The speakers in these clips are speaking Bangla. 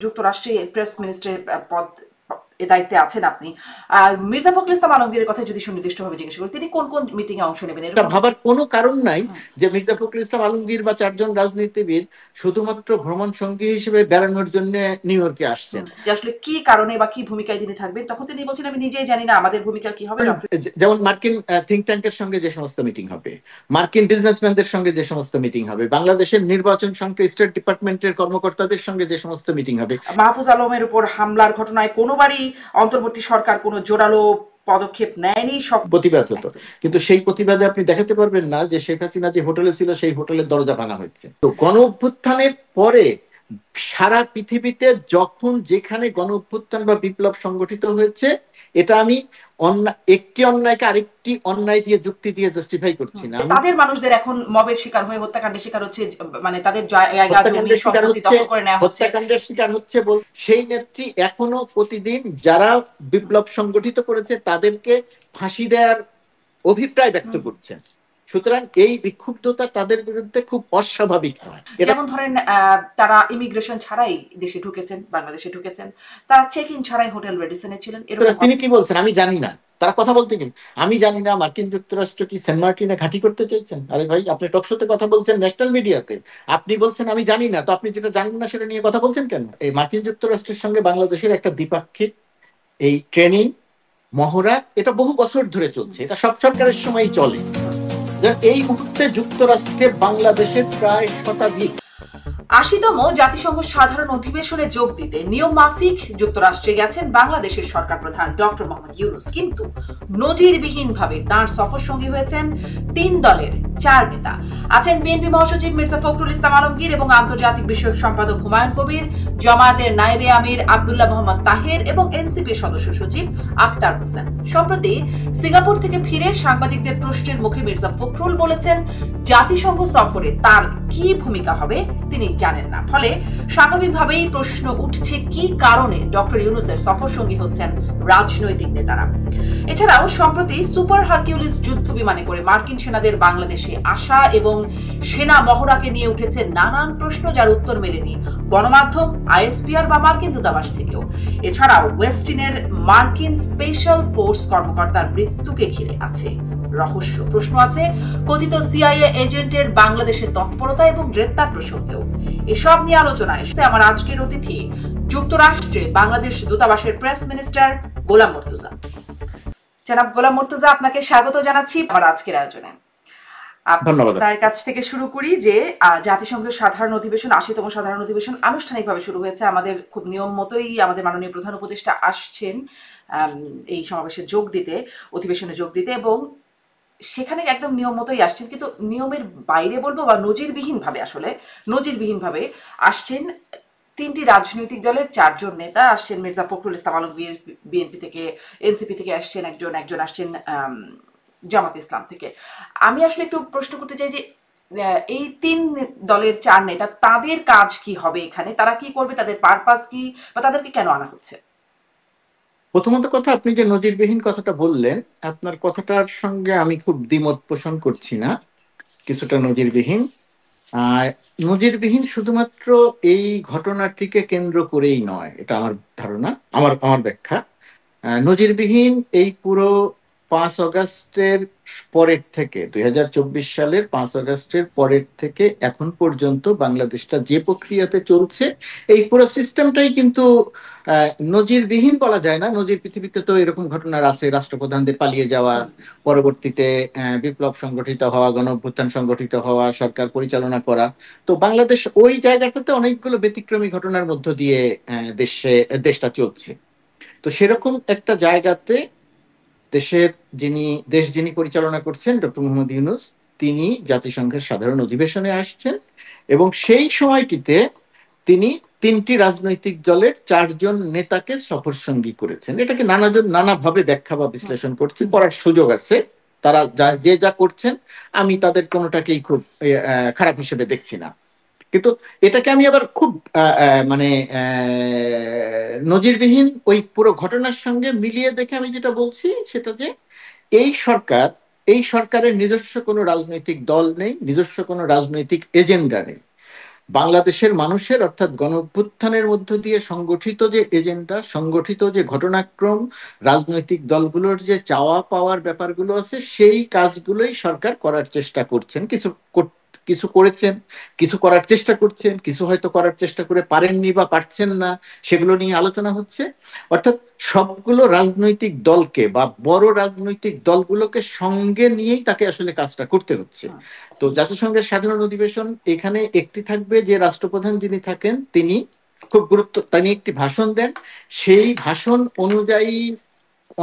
যুক্তরাষ্ট্রে প্রেস মিনিস্টারের পদ এ দায়িত্বে আছেন আপনি। মির্জা ফখরুল ইসলাম আলমগীরের কথা যদি সুনির্দিষ্টভাবে জিজ্ঞেস করি, তিনি কোন কোন মিটিং এ অংশ নেবেন এটা ভাবার কোনো কারণ নাই যে মির্জা ফখরুল ইসলাম আলমগীর বা চারজন রাজনীতিবিদ শুধুমাত্র ভ্রমণ সঙ্গী হিসেবে বেড়ানোর জন্য নিউ ইয়র্কে আসছেন। যে আসলে কি কারণে বা কি ভূমিকায় তিনি থাকবেন, তখন তিনি বলছেন আমি নিজেই জানি না আমাদের ভূমিকা কি হবে। যেমন মার্কিন থিঙ্ক ট্যাঙ্কের সঙ্গে যে সমস্ত মিটিং হবে, মার্কিন বিজনেসম্যানদের সঙ্গে যে সমস্ত মিটিং হবে, বাংলাদেশের নির্বাচন সংক্রান্ত স্টেট ডিপার্টমেন্টের কর্মকর্তাদের সঙ্গে যে সমস্ত মিটিং হবে। মাহফুজ আলমের উপর হামলার ঘটনায় কোনোবারই অন্তর্বর্তী সরকার কোনো জোরালো পদক্ষেপ নেয়নি, সব প্রতিবাদ হতো, কিন্তু সেই প্রতিবাদে আপনি দেখাতে পারবেন না যে শেখ হাসিনা যে হোটেলে ছিল সেই হোটেলের দরজা ভাঙা হয়েছে। তো গণ অভ্যুত্থানের পরে সারা পৃথিবীতে যখন যেখানে গণ অভ্যুত্থান বা বিপ্লব সংগঠিত হয়েছে, এটা আমি একটি অন্যায়কে আরেকটি অন্যায় দিয়ে যুক্তি দিয়ে জাস্টিফাই করছি না। তাদের মানুষদের এখন মবের শিকার হয়ে হত্যাকাণ্ডের শিকার হচ্ছে, মানে তাদের জায়গা জমি সম্পত্তি দখল করে নেওয়া হচ্ছে, হত্যাকাণ্ডের শিকার হচ্ছে। সেই নেত্রী এখনো প্রতিদিন যারা বিপ্লব সংগঠিত করেছে তাদেরকে ফাঁসি দেওয়ার অভিপ্রায় ব্যক্ত করছেন। সুতরাং এই বিক্ষুব্ধতা তাদের বিরুদ্ধে খুব অস্বাভাবিক নয়। যেমন ধরেন তারা ইমিগ্রেশন ছাড়াই দেশে ঢুকেছেন, বাংলাদেশে ঢুকেছেন, তারা চেক ইন ছাড়াই হোটেল রেডিসনে ছিলেন। তিনি কি বলছেন আমি জানি না, তারা কথা বলতে গেলে আমি জানি না মার্কিন যুক্তরাষ্ট্র কি সেন্ট মার্টিনে ঘাঁটি করতে চাইছেন। আরে ভাই, আপনি টকশোতে কথা বলছেন, ন্যাশনাল মিডিয়াতে, আপনি বলছেন আমি জানি না, তো আপনি যেটা জানেন না সেটা নিয়ে কথা বলছেন কেন? এই মার্কিন যুক্তরাষ্ট্রের সঙ্গে বাংলাদেশের একটা দ্বিপাক্ষিক এই ট্রেনিং মহড়া, এটা বহু বছর ধরে চলছে, এটা সব সরকারের সময়ই চলে। এই মুহূর্তে যুক্তরাষ্ট্রে বাংলাদেশের প্রায় শতাধিক ৮০তম জাতিসংঘ সাধারণ অধিবেশনে যোগ দিতে নিয়ম মাফিক যুক্তরাষ্ট্রে গেছেন বাংলাদেশের সরকার প্রধান ডক্টর মোহাম্মদ ইউনূস, কিন্তু নজিরবিহীনভাবে তাঁর সফর সঙ্গী হয়েছেন ৩ দলের ৪ নেতা। আছেন বিএনপি মহাসচিব মির্জা ফখরুল ইসলাম আলমগীর এবং আন্তর্জাতিক বিষয়ক সম্পাদক হুমায়ুন কবির, জামায়াতের নায়েবে আমির আব্দুল্লাহ মোহাম্মদ তাহের এবং এনসিপির সদস্য সচিব আখতার হোসেন। সম্প্রতি সিঙ্গাপুর থেকে ফিরে সাংবাদিকদের প্রশ্নের মুখে মির্জা ফখরুল বলেছেন জাতিসংঘ সফরে তার কি ভূমিকা হবে তিনি জানেন না। ফলে স্বাভাবিকভাবেই প্রশ্ন উঠছে কি কারণে ডক্টর ইউনূসের সফর সঙ্গী হচ্ছেন রাজনৈতিক নেতারা। এছাড়াও সম্প্রতি সুপার হারকিউলিস যুদ্ধ বিমানে করে মার্কিন সেনাদের বাংলাদেশে আসা এবং সেনা মহড়াকে নিয়ে উঠেছে নানান প্রশ্ন, যার উত্তর মেলেনি গণমাধ্যম, আইএসপিআর বা মার্কিন দূতাবাস থেকেও। এছাড়াও ওয়েস্টিনের মার্কিন স্পেশাল ফোর্স কর্মকর্তার মৃত্যুকে ঘিরে আছে রহস্য। প্রশ্ন আছে কথিত সিআইএ এজেন্টের বাংলাদেশে তৎপরতা এবং গ্রেপ্তার প্রসঙ্গেও। এসব নিয়ে আলোচনায় এসেছে আমার আজকের অতিথি, যুক্তরাষ্ট্রে বাংলাদেশ দূতাবাসের প্রেস মিনিস্টার গোলাম মুর্তুজা। জনাব গোলাম মুর্তুজা, আপনাকে স্বাগত জানাচ্ছি আমার আজকের আয়োজনে। আপনার কাছ থেকে শুরু করি যে জাতিসংঘের সাধারণ অধিবেশন, ৮০তম সাধারণ অধিবেশন আনুষ্ঠানিকভাবে শুরু হয়েছে। আমাদের খুব নিয়ম মতোই আমাদের মাননীয় প্রধান উপদেষ্টা আসছেন এই সমাবেশে যোগ দিতে, অধিবেশনে যোগ দিতে, এবং সেখানে একদম নিয়ম মতোই আসছেন, কিন্তু নিয়মের বাইরে বলবো বা নজিরবিহীনভাবে আসছেন ৩টি রাজনৈতিক দলের ৪ জন নেতা আসছেন। মির্জা ফখরুল ইসলাম আলমগীর বিএনপি থেকে, এনসিপি থেকে আসছেন একজন আসছেন জামাত ইসলাম থেকে। আমি আসলে একটু প্রশ্ন করতে চাই যে এই ৩ দলের ৪ নেতা, তাদের কাজ কি হবে এখানে, তারা কি করবে, তাদের পারপাস কি, বা তাদেরকে কেন আনা হচ্ছে? প্রথমত কথা, আপনি যে নজিরবিহীন কথাটা বললেন, আপনার কথাটার সঙ্গে আমি খুব দ্বিমত পোষণ করছি না। কিছুটা নজিরবিহীন শুধুমাত্র এই ঘটনাটিকে কেন্দ্র করেই নয়, এটা আমার ধারণা, আমার ব্যাখ্যা। নজিরবিহীন এই পুরো ৫ আগস্টের পরের থেকে, ২০২৪ সালের ৫ আগস্টের পরের থেকে এখন পর্যন্ত বাংলাদেশটা যে প্রক্রিয়াতে চলছে, এই পুরো সিস্টেমটাই কিন্তু নজিরবিহীন বলা যায় না। নজির পৃথিবীতে তো এরকম ঘটনার আছে, রাষ্ট্রপ্রধানদের পালিয়ে যাওয়া, পরবর্তীতে বিপ্লব সংগঠিত হওয়া, গণঅভ্যুত্থান সংগঠিত হওয়া, সরকার পরিচালনা করা। তো বাংলাদেশ ওই জায়গাটাতে অনেকগুলো ব্যতিক্রমী ঘটনার মধ্য দিয়ে দেশটা চলছে। তো সেরকম একটা জায়গাতে যিনি পরিচালনা করছেন ডক্টর মোহাম্মদ ইউনূস, তিনি জাতিসংঘের সাধারণ অধিবেশনে আসছেন এবং সেই সময়টিতে তিনি ৩টি রাজনৈতিক দলের ৪ জন নেতাকে সফর সঙ্গী করেছেন। এটাকে নানাভাবে ব্যাখ্যা বা বিশ্লেষণ করার সুযোগ আছে। তারা যা করছেন, আমি তাদের কোনোটাকেই খুব খারাপ হিসেবে দেখছি না, কিন্তু এটাকে আমি আবার খুব নজিরবিহীন ওই পুরো ঘটনার সঙ্গে মিলিয়ে দেখে আমি যেটা বলছি সেটা যে এই সরকারের নিজস্ব কোনো রাজনৈতিক দল নেই, নিজস্ব কোনো রাজনৈতিক এজেন্ডা নেই। বাংলাদেশের মানুষের অর্থাৎ গণ অভ্যুত্থানের মধ্য দিয়ে সংগঠিত যে এজেন্ডা, সংগঠিত যে ঘটনাক্রম, রাজনৈতিক দলগুলোর যে চাওয়া পাওয়ার ব্যাপারগুলো আছে, সেই কাজগুলোই সরকার করার চেষ্টা করছেন। কিছু করেছেন, কিছু করার চেষ্টা করছেন, কিছু হয়তো করার চেষ্টা করে পারেননি বা পারছেন না, সেগুলো নিয়ে আলোচনা হচ্ছে। অর্থাৎ সবগুলো রাজনৈতিক দলকে বা বড় রাজনৈতিক দলগুলোকে সঙ্গে নিয়েই তাকে আসলে কাজটা করতে হচ্ছে। তো জাতিসংঘের সাধারণ অধিবেশন, এখানে একটি থাকবে যে রাষ্ট্রপ্রধান যিনি থাকেন তিনি একটি ভাষণ দেন। সেই ভাষণ অনুযায়ী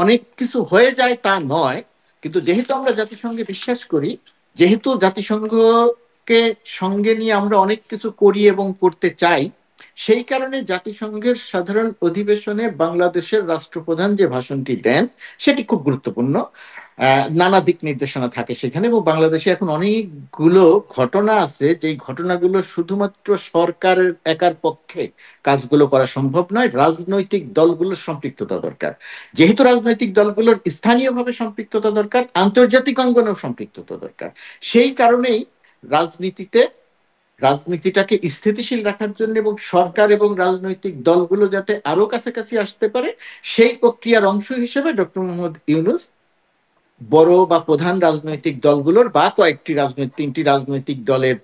অনেক কিছু হয়ে যায় তা নয়, কিন্তু যেহেতু আমরা জাতিসংঘে বিশ্বাস করি, যেহেতু জাতিসংঘকে সঙ্গে নিয়ে আমরা অনেক কিছু করি এবং করতে চাই, সেই কারণে জাতিসংঘের সাধারণ অধিবেশনে বাংলাদেশের রাষ্ট্রপ্রধান যে ভাষণটি দেন সেটি খুব গুরুত্বপূর্ণ। নানা দিক নির্দেশনা থাকে সেখানে, এবং বাংলাদেশে এখন অনেকগুলো ঘটনা আছে যেই ঘটনাগুলো শুধুমাত্র সরকারের একার পক্ষে কাজগুলো করা সম্ভব নয়, রাজনৈতিক দলগুলোর সম্পৃক্ততা দরকার। যেহেতু রাজনৈতিক দলগুলোর স্থানীয়ভাবে সম্পৃক্ততা দরকার, আন্তর্জাতিক অঙ্গনেও সম্পৃক্ততা দরকার। সেই কারণেই রাজনীতিটাকে স্থিতিশীল রাখার জন্য এবং সরকার এবং রাজনৈতিক দলগুলো যাতে আরো কাছাকাছি আসতে পারে, সেই প্রক্রিয়ার অংশ হিসেবে ডক্টর মোহাম্মদ ইউনূস বড় বা প্রধান রাজনৈতিক দলগুলোর বা তিনটি রাজনৈতিক দলের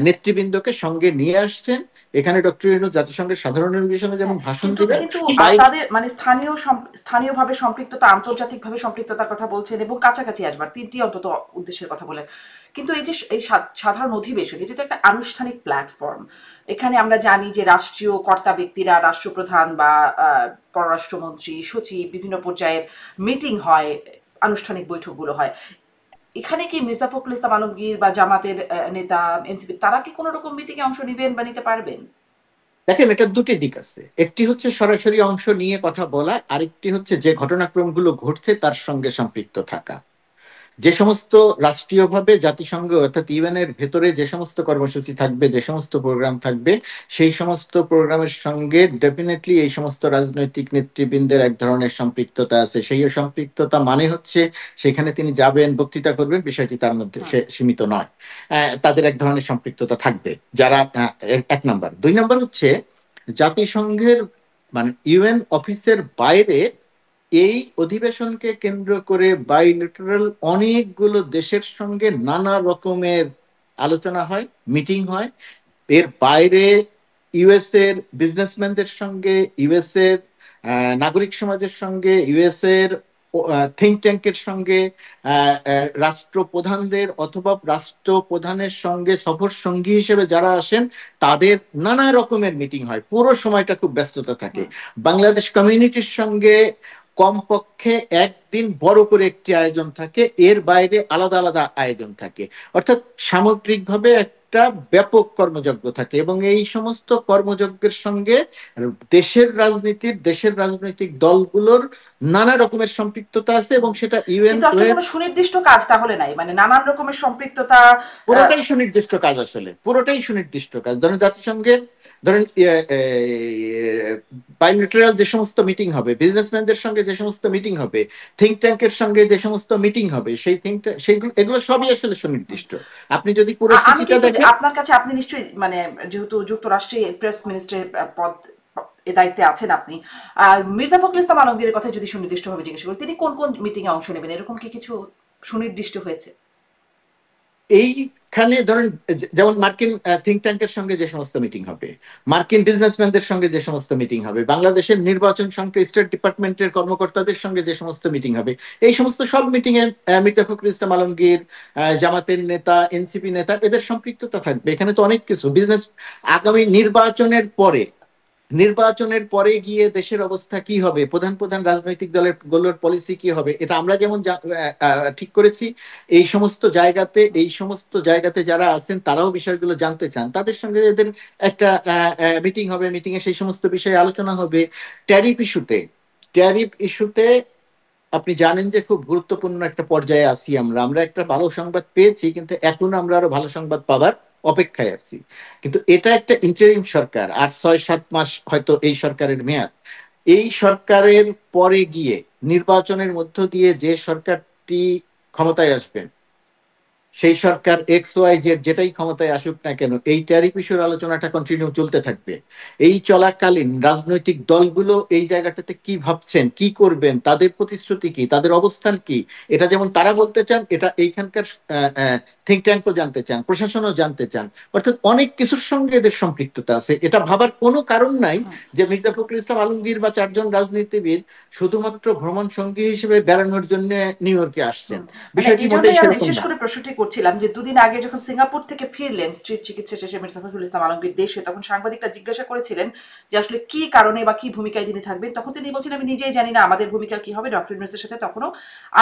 নেতৃবৃন্দকে সঙ্গে নিয়ে আসছেন। এখানে ডক্টর ইউনূস জাতিসংঘের সাধারণ অধিবেশনে যেমন ভাষণ কিন্তু দিবেন, কিন্তু তাদের মানে স্থানীয়ভাবে সম্পৃক্ততা, আন্তর্জাতিকভাবে সম্পৃক্ততার কথা বলছেন এবং কাছাকাছি আসবার তিনটি অন্তত উদ্দেশ্যের কথা বলেন। কিন্তু এই যে এই সাধারণ অধিবেশন, এটি তো একটা আনুষ্ঠানিক প্ল্যাটফর্ম। এখানে আমরা জানি যে রাষ্ট্রীয় কর্তা ব্যক্তিরা, রাষ্ট্রপ্রধান বা পররাষ্ট্রমন্ত্রী, সচিব, বিভিন্ন পর্যায়ের মিটিং হয়, আনুষ্ঠানিক বৈঠকগুলো হয়। এখানে কি মির্জা ফখরুল ইসলাম আলমগীর বা জামাতের নেতা, এনসিপি, তারা কি কোনো রকম মিটিংয়ে অংশ নিবেন বা নিতে পারবেন? দেখেন, এটার দুটি দিক আছে। একটি হচ্ছে সরাসরি অংশ নিয়ে কথা বলা, আরেকটি হচ্ছে যে ঘটনাক্রমগুলো ঘটছে তার সঙ্গে সম্পৃক্ত থাকা। যে সমস্ত রাষ্ট্রীয়ভাবে জাতিসংঘ অর্থাৎ ইউএন এর ভেতরে যে সমস্ত কর্মসূচি থাকবে, যে সমস্ত প্রোগ্রাম থাকবে, সেই সমস্ত প্রোগ্রামের সঙ্গে ডেফিনেটলি এই সমস্ত রাজনৈতিক নেতৃবৃন্দের এক ধরনের সম্পৃক্ততা আছে। সেই সম্পৃক্ততা মানে হচ্ছে সেখানে তিনি যাবেন, বক্তৃতা করবেন, বিষয়টি তার মধ্যে সীমিত নয়। তাদের এক ধরনের সম্পৃক্ততা থাকবে যারা, এক নাম্বার। দুই নাম্বার হচ্ছে জাতিসংঘের মানে ইউএন অফিসের বাইরে এই অধিবেশনকে কেন্দ্র করে বাইলেটারাল অনেকগুলো দেশের সঙ্গে নানা রকমের আলোচনা হয়, মিটিং হয়। এর বাইরে ইউএস এর বিজনেসম্যানদের সঙ্গে, ইউএস এর নাগরিক সমাজের সঙ্গে, ইউএস এর থিঙ্ক ট্যাঙ্কের সঙ্গে, রাষ্ট্রপ্রধানদের অথবা রাষ্ট্রপ্রধানের সঙ্গে সফর সঙ্গী হিসেবে যারা আসেন তাদের নানা রকমের মিটিং হয়। পুরো সময়টা খুব ব্যস্ততা থাকে। বাংলাদেশ কমিউনিটির সঙ্গে কমপক্ষে একদিন বড় করে একটি আয়োজন থাকে, এর বাইরে আলাদা আলাদা আয়োজন থাকে। অর্থাৎ সামগ্রিকভাবে একটা ব্যাপক কর্মযজ্ঞ থাকে, এবং এই সমস্ত কর্মযজ্ঞের সঙ্গে দেশের রাজনৈতিক দলগুলোর নানা রকমের সম্পৃক্ততা আছে, এবং সেটা ইউএন কিন্তু আসলে কোনো সুনির্দিষ্ট কাজ তাহলে নাই, মানে নানান রকমের সম্পৃক্ততা। পুরোটাই সুনির্দিষ্ট কাজ, আসলে পুরোটাই সুনির্দিষ্ট কাজ। ধরেন জাতিসংঘের, ধরেন বাইলেটারাল যে সমস্ত মিটিং হবে, বিজনেসম্যানদের সঙ্গে যে সমস্ত মিটিং হবে, থিঙ্ক ট্যাঙ্কের সঙ্গে যে সমস্ত মিটিং হবে, সেইগুলো এগুলো সবই আসলে সুনির্দিষ্ট। আপনি যদি পুরো আমি সূচিটা কিন্তু দেখেন, আপনার কাছে, আপনি নিশ্চয়ই মানে যেহেতু যুক্তরাষ্ট্রে প্রেস মিনিস্টারের পদ, এ দায়িত্বে আছেন আপনি, মির্জা ফখরুল ইসলাম আলমগীরের কথা যদি সুনির্দিষ্টভাবে জিজ্ঞেস করি, তিনি কোন কোন মিটিং এ অংশ নেবেন, এরকম কি কিছু সুনির্দিষ্ট হয়েছে? এইখানে ধরেন যেমন মার্কিন থিঙ্ক ট্যাঙ্কের সঙ্গে যে সমস্ত মিটিং হবে, মার্কিন বিজনেসম্যানদের সঙ্গে যে সমস্ত মিটিং হবে, বাংলাদেশের নির্বাচন সংক্রান্ত স্টেট ডিপার্টমেন্টের কর্মকর্তাদের সঙ্গে যে সমস্ত মিটিং হবে, এই সমস্ত সব মিটিং এ মির্জা ফখরুল ইসলাম আলমগীর, জামাতের নেতা, এনসিপি নেতা, এদের সম্পৃক্ততা থাকবে। এখানে তো অনেক কিছু আগামী নির্বাচনের পরে গিয়ে দেশের অবস্থা কি হবে, প্রধান প্রধান রাজনৈতিক গুলোর পলিসি কি হবে, এটা আমরা যেমন ঠিক করেছি, এই সমস্ত জায়গাতে যারা আছেন তারাও বিষয়গুলো জানতে চান, তাদের সঙ্গে এদের একটা মিটিং হবে। মিটিং এ সেই সমস্ত বিষয়ে আলোচনা হবে। ট্যারিফ ইস্যুতে আপনি জানেন যে খুব গুরুত্বপূর্ণ একটা পর্যায়ে আছি আমরা। আমরা একটা ভালো সংবাদ পেয়েছি, কিন্তু এখন আমরা আরো ভালো সংবাদ পাবার অপেক্ষায় আছি। কিন্তু এটা একটা ইন্টারিম সরকার, আর 6-7 মাস হয়তো এই সরকারের মেয়াদ। এই সরকারের পরে গিয়ে নির্বাচনের মধ্য দিয়ে যে সরকারটি ক্ষমতায় আসবেন, সেই সরকার এক্স ওয়াই জেড যেটাই ক্ষমতায় আসুক না কেন, এই ট্যারিফ ইস্যুর আলোচনাটা কন্টিনিউ চলতে থাকবে। এই চলাকালীন রাজনৈতিক দলগুলো এই জায়গাটাতে কি ভাবছেন, কি করবেন, তাদের প্রতিশ্রুতি কি, তাদের অবস্থান কি, এটা যেমন তারা বলতে চান, এটা এইখানকার থিঙ্ক ট্যাঙ্কও জানতে চান, প্রশাসনও জানতে চান। অর্থাৎ অনেক কিছুর সঙ্গে এদের সম্পৃক্ততা আছে। এটা ভাবার কোনো কারণ নাই যে মির্জা ফখরুল ইসলাম আলমগীর বা 4 জন রাজনীতিবিদ শুধুমাত্র ভ্রমণ সঙ্গী হিসেবে বেড়ানোর জন্য নিউ ইয়র্কে আসছেন। মানে বিষয়টি এই মোটেই জন্যই আমি সেরকম বিশেষ না। করে প্রশ্নটি করছিলাম যে দুদিন আগে যখন সিঙ্গাপুর থেকে ফিরলেন স্ট্রিট চিকিৎসা শেষে মির্জা ফখরুল ইসলাম আলমগীর দেশে, তখন সাংবাদিকরা জিজ্ঞাসা করেছিলেন যে আসলে কি কারণে বা কি ভূমিকায় তিনি থাকবেন। তখন তিনি বলছেন আমি নিজেই জানি না আমাদের ভূমিকা কি হবে, ডক্টর ইউনূসের সাথে তখনও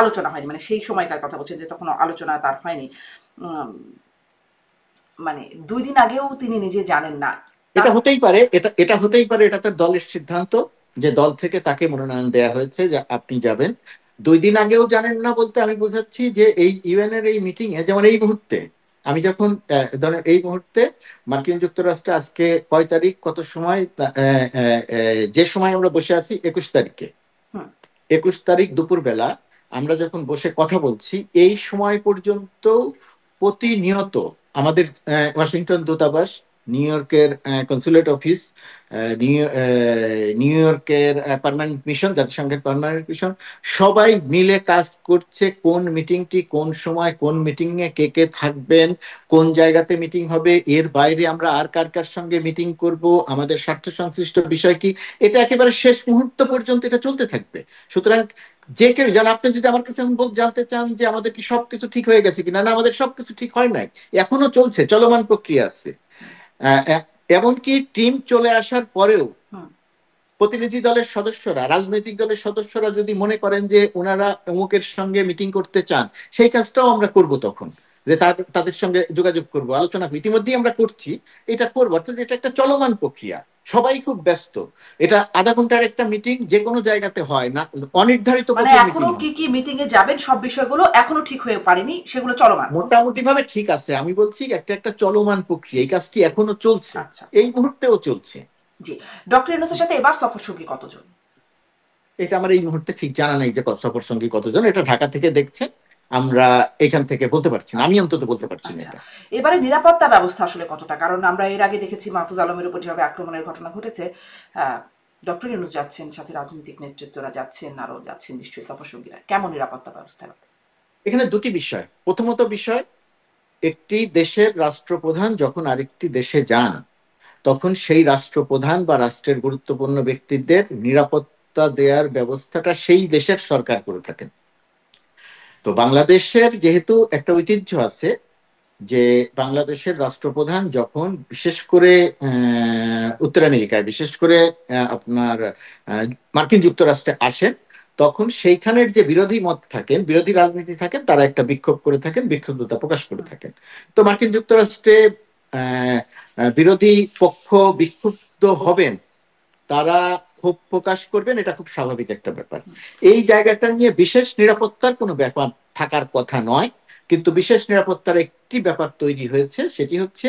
আলোচনা হয়নি। মানে সেই সময়কার কথা বলছেন যে তখনও আলোচনা তার হয়নি। মানে 2 দিন আগেও তিনি নিজে জানেন না। এটা হতেই পারে, এটা হতেই পারে, এটা তার দলের সিদ্ধান্ত যে দল থেকে তাকে মনোনয়ন দেয়া হয়েছে যে আপনি যাবেন। 2 দিন আগেও জানেন না বলতে আমি বোঝাচ্ছি যে এই ইউএন এর এই মিটিং এ, যেমন এই মুহূর্তে আমি যখন ধরেন এই মুহূর্তে মার্কিন যুক্তরাষ্ট্রে আজকে কয় তারিখ, কত সময়, যে সময় আমরা বসে আছি 21 তারিখে, 21 তারিখ দুপুরবেলা আমরা যখন বসে কথা বলছি, এই সময় পর্যন্ত প্রতিনিয়ত আমাদের ওয়াশিংটন দূতাবাস, নিউ ইয়র্কের কনসুলেট অফিস, নিউ ইয়র্কের পার্মানেন্ট মিশন, জাতিসংঘের পার্মানেন্ট মিশন, সবাই মিলে কাজ করছে কোন মিটিংটি কোন সময়, কোন মিটিং এ কে কে থাকবেন, কোন জায়গাতে মিটিং হবে, এর বাইরে আমরা আর কার কার সঙ্গে মিটিং করব, আমাদের স্বার্থ সংশ্লিষ্ট বিষয় কি, এটা একেবারে শেষ মুহূর্ত পর্যন্ত এটা চলতে থাকবে। সুতরাং যে কেউ যেন, আপনি যদি আমার কাছে জানতে চান যে আমাদের কি সবকিছু ঠিক হয়ে গেছে কিনা, না, আমাদের সবকিছু ঠিক হয় নাই, এখনো চলছে, চলমান প্রক্রিয়া আছে। এমনকি টিম চলে আসার পরেও প্রতিনিধি দলের সদস্যরা, রাজনৈতিক দলের সদস্যরা যদি মনে করেন যে ওনারা অমুকের সঙ্গে মিটিং করতে চান, সেই কাজটাও আমরা করব তখন, যে তাদের সঙ্গে যোগাযোগ করব, আলোচনা করব, ইতিমধ্যেই আমরা করছি, এটা করবো। অর্থাৎ এটা একটা চলমান প্রক্রিয়া, সবাই খুব ব্যস্ত। এটা আধা ঘন্টার একটা মিটিং যে কোনো জায়গাতে হয় না, অনির্ধারিত মানে প্রচুর এখনো মিটিং কি কি মিটিং এ যাবেন সব বিষয়গুলো এখনো ঠিক হয়ে পারেনি, সেগুলো চলমান। মোটামুটি ভাবে ঠিক আছে। আমি বলছি একটা একটা চলমান প্রক্রিয়া, এই কাজটি এখনো চলছে, আচ্ছা, এই মুহূর্তেও চলছে। জি। ডক্টর ইউনূসের সাথে এবার সফর সঙ্গী কতজন? এটা আমার এই মুহূর্তে ঠিক জানা নেই যে সফর সঙ্গী কতজন, এটা ঢাকা থেকে দেখছেন, আমরা এখান থেকে বলতে পারছি না, আমি অন্তত বলতে পারছি না আচ্ছা, এটা। এবারে নিরাপত্তা ব্যবস্থা আসলে কতটা? কারণ আমরা এর আগে দেখেছি মাহফুজ আলমের উপর যেভাবে আক্রমণের ঘটনা ঘটেছে। ডক্টর ইউনূস যাচ্ছেন, সাথে রাজনৈতিক নেতৃত্বরা যাচ্ছেন, আরো যাচ্ছেন নিশ্চয়ই সফর সঙ্গীরা। কেমন নিরাপত্তা ব্যবস্থা? এখানে দুটি বিষয়। প্রথমত বিষয়, একটি দেশের রাষ্ট্রপ্রধান যখন আরেকটি দেশে যান, তখন সেই রাষ্ট্রপ্রধান বা রাষ্ট্রের গুরুত্বপূর্ণ ব্যক্তিদের নিরাপত্তা দেওয়ার ব্যবস্থাটা সেই দেশের সরকার করে থাকেন। তো বাংলাদেশের যেহেতু একটা ঐতিহ্য আছে যে বাংলাদেশের রাষ্ট্রপ্রধান যখন বিশেষ করে উত্তর আমেরিকায়, বিশেষ করে আপনার মার্কিন যুক্তরাষ্ট্রে আসেন, তখন সেইখানের যে বিরোধী মত থাকেন, বিরোধী রাজনীতি থাকেন, তারা একটা বিক্ষোভ করে থাকেন, বিক্ষুব্ধতা প্রকাশ করে থাকেন। তো মার্কিন যুক্তরাষ্ট্রে বিরোধী পক্ষ বিক্ষুব্ধ হবেন, তারা ক্ষোভ প্রকাশ করবেন, এটা খুব স্বাভাবিক একটা ব্যাপার। এই জায়গাটা নিয়ে বিশেষ নিরাপত্তার কোনো ব্যাপার থাকার কথা নয়, কিন্তু বিশেষ নিরাপত্তার একটি ব্যাপার তৈরি হয়েছে, সেটি হচ্ছে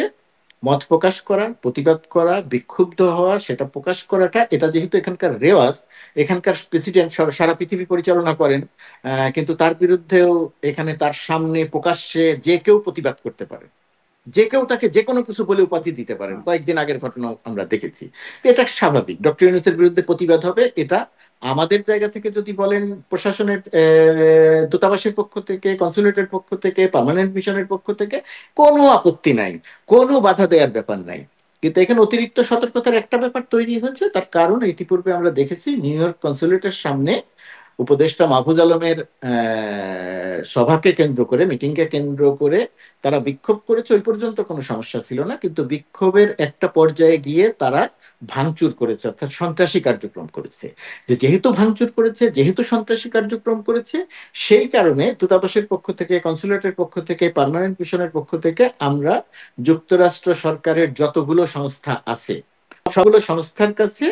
মত প্রকাশ করা, প্রতিবাদ করা, বিক্ষুব্ধ হওয়া, সেটা প্রকাশ করাটা, এটা যেহেতু এখানকার রেওয়াজ, এখানকার প্রেসিডেন্ট সারা পৃথিবী পরিচালনা করেন, কিন্তু তার বিরুদ্ধেও এখানে তার সামনে প্রকাশ্যে যে কেউ প্রতিবাদ করতে পারে, যে কেউ তাকে যে কোনো কিছু বলে উপাধি দিতে পারেন, কয়েকদিন আগের ঘটনা আমরা দেখেছি। এটা স্বাভাবিক, ডক্টর ইউনূসের বিরুদ্ধে প্রতিবাদ হবে, এটা আমাদের জায়গা থেকে যদি বলেন, প্রশাসনের দূতাবাসের পক্ষ থেকে, কনসুলেটের পক্ষ থেকে, পার্মানেন্ট মিশনের পক্ষ থেকে কোনো আপত্তি নাই, কোনো বাধা দেওয়ার ব্যাপার নাই। কিন্তু এখানে অতিরিক্ত সতর্কতার একটা ব্যাপার তৈরি হয়েছে, তার কারণ ইতিপূর্বে আমরা দেখেছি নিউ ইয়র্ক কনসুলেটের সামনে উপদেষ্টা মাহফুজ আলমের সভাকে কেন্দ্র করে, মিটিংকে কেন্দ্র করে তারা বিক্ষোভ করেছে। ওই পর্যন্ত কোনো সমস্যা ছিল না, কিন্তু বিক্ষোভের একটা পর্যায়ে গিয়ে তারা ভাঙচুর করেছে, অর্থাৎ সন্ত্রাসী কার্যক্রম করেছে। যেহেতু ভাঙচুর করেছে, যেহেতু সন্ত্রাসী কার্যক্রম করেছে, সেই কারণে দূতাবাসের পক্ষ থেকে, কনসুলেটের পক্ষ থেকে, পার্মানেন্ট মিশনের পক্ষ থেকে আমরা যুক্তরাষ্ট্র সরকারের যতগুলো সংস্থা আছে, সবগুলো সংস্থার কাছে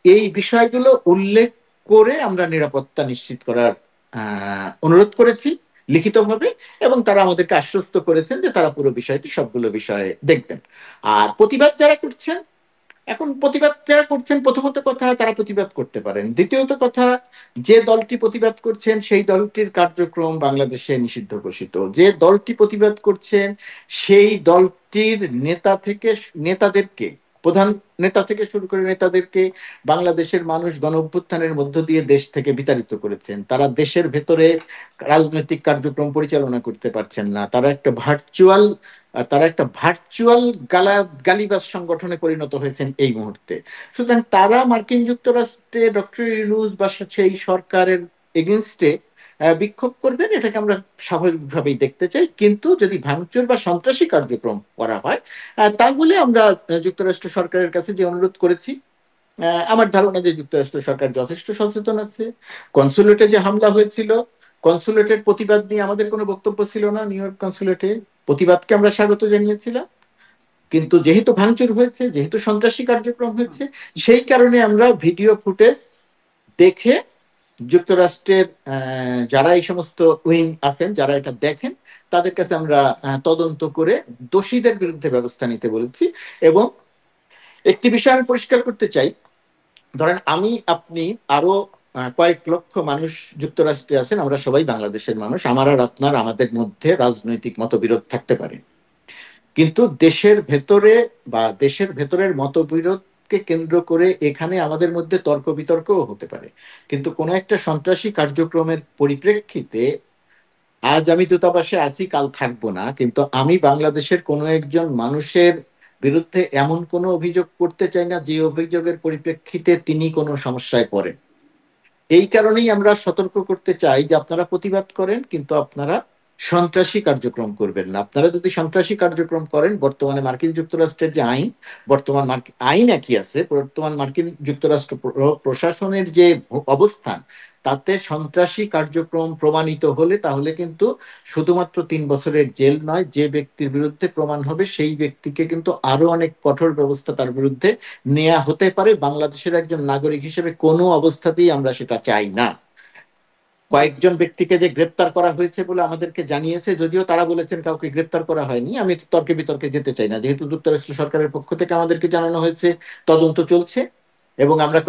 এই বিষয়গুলো উল্লেখ করে আমরা নিরাপত্তা নিশ্চিত করার অনুরোধ করেছি লিখিতভাবে, এবং তারা আমাদেরকে আশ্বস্ত করেছেন যে তারা পুরো বিষয়টি, সবগুলো বিষয়ে দেখবেন। আর প্রতিবাদ যারা করছেন, এখন প্রতিবাদ যারা করছেন, প্রথমত কথা তারা প্রতিবাদ করতে পারেন, দ্বিতীয়ত কথা যে দলটি প্রতিবাদ করছেন সেই দলটির কার্যক্রম বাংলাদেশে নিষিদ্ধ ঘোষিত। যে দলটি প্রতিবাদ করছেন সেই দলটির নেতাদেরকে, প্রধান নেতা থেকে শুরু করে নেতাদেরকে বাংলাদেশের মানুষ গণ অভ্যুত্থানের মধ্য দিয়ে দেশ থেকে বিতাড়িত করেছেন। তারা দেশের ভেতরে রাজনৈতিক কার্যক্রম পরিচালনা করতে পারছেন না। তারা একটা ভার্চুয়াল গালিবাজ সংগঠনে পরিণত হয়েছেন এই মুহূর্তে। সুতরাং তারা মার্কিন যুক্তরাষ্ট্রে ডক্টর ইউনূস বা সেই সরকারের এগেনস্টে বিক্ষোভ করবেন, এটাকে আমরা স্বাভাবিকভাবেই দেখতে চাই। কিন্তু যদি ভাঙচুর বা সন্ত্রাসী কার্যক্রম করা হয়, তাহলে আমরা যুক্তরাষ্ট্র সরকারের কাছে যে অনুরোধ করেছি, আমার ধারণা যে যুক্তরাষ্ট্র সরকার যথেষ্ট সচেতন আছে। কনসুলেটে যে হামলা হয়েছিল, কনসুলেটের প্রতিবাদ নিয়ে আমাদের কোনো বক্তব্য ছিল না। নিউ ইয়র্ক কনসুলেটে প্রতিবাদকে আমরা স্বাগত জানিয়েছিলাম, কিন্তু যেহেতু ভাঙচুর হয়েছে, যেহেতু সন্ত্রাসী কার্যক্রম হয়েছে, সেই কারণে আমরা ভিডিও ফুটেজ দেখে যুক্তরাষ্ট্রের যারা এই সমস্ত উইং আছেন, যারা এটা দেখেন, তাদের কাছে আমরা তদন্ত করে দোষীদের বিরুদ্ধে ব্যবস্থা নিতে বলেছি। এবং একটি বিষয় আমি পরিষ্কার করতে চাই, ধরেন আমি, আপনি, আরো কয়েক লক্ষ মানুষ যুক্তরাষ্ট্রে আছেন, আমরা সবাই বাংলাদেশের মানুষ। আমার আর আপনার, আমাদের মধ্যে রাজনৈতিক মতবিরোধ থাকতে পারে, কিন্তু দেশের ভেতরের মতবিরোধকে কেন্দ্র করে এখানে আমাদের মধ্যে তর্ক বিতর্কও হতে পারে। কিন্তু কোনো একটা সন্ত্রাসী কার্যক্রমের পরিপ্রেক্ষিতে আজ আমি দূতাবাসে আছি, কাল থাকবো না, কিন্তু আমি বাংলাদেশের কোনো একজন মানুষের বিরুদ্ধে এমন কোনো অভিযোগ করতে চাই না যে অভিযোগের পরিপ্রেক্ষিতে তিনি কোনো সমস্যায় পড়েন। এই কারণেই আমরা সতর্ক করতে চাই যে আপনারা প্রতিবাদ করেন, কিন্তু আপনারা সন্ত্রাসী কার্যক্রম করবেন না। আপনারা যদি সন্ত্রাসী কার্যক্রম করেন, বর্তমানে মার্কিন যুক্তরাষ্ট্রের যে আইন, আইন একই আছে, বর্তমান মার্কিন যুক্তরাষ্ট্র প্রশাসনের যে অবস্থান, তাতে সন্ত্রাসী কার্যক্রম প্রমাণিত হলে তাহলে কিন্তু শুধুমাত্র 3 বছরের জেল নয়, যে ব্যক্তির বিরুদ্ধে প্রমাণ হবে সেই ব্যক্তিকে কিন্তু আরো অনেক কঠোর ব্যবস্থা তার বিরুদ্ধে নেওয়া হতে পারে। বাংলাদেশের একজন নাগরিক হিসেবে কোনো অবস্থাতেই আমরা সেটা চাই না। কয়েকজন ব্যক্তিকে যে গ্রেপ্তার করা হয়েছে বলে আমাদেরকে জানিয়েছে, যদিও তারা বলেছেন কাউকে গ্রেপ্তার করা হয়নি, আমি তর্কে বিতর্কে যেতে চাই না। যেহেতু যুক্তরাষ্ট্র সরকারের পক্ষ থেকে আমাদেরকে জানানো হয়েছে তদন্ত চলছে, এবং আমরা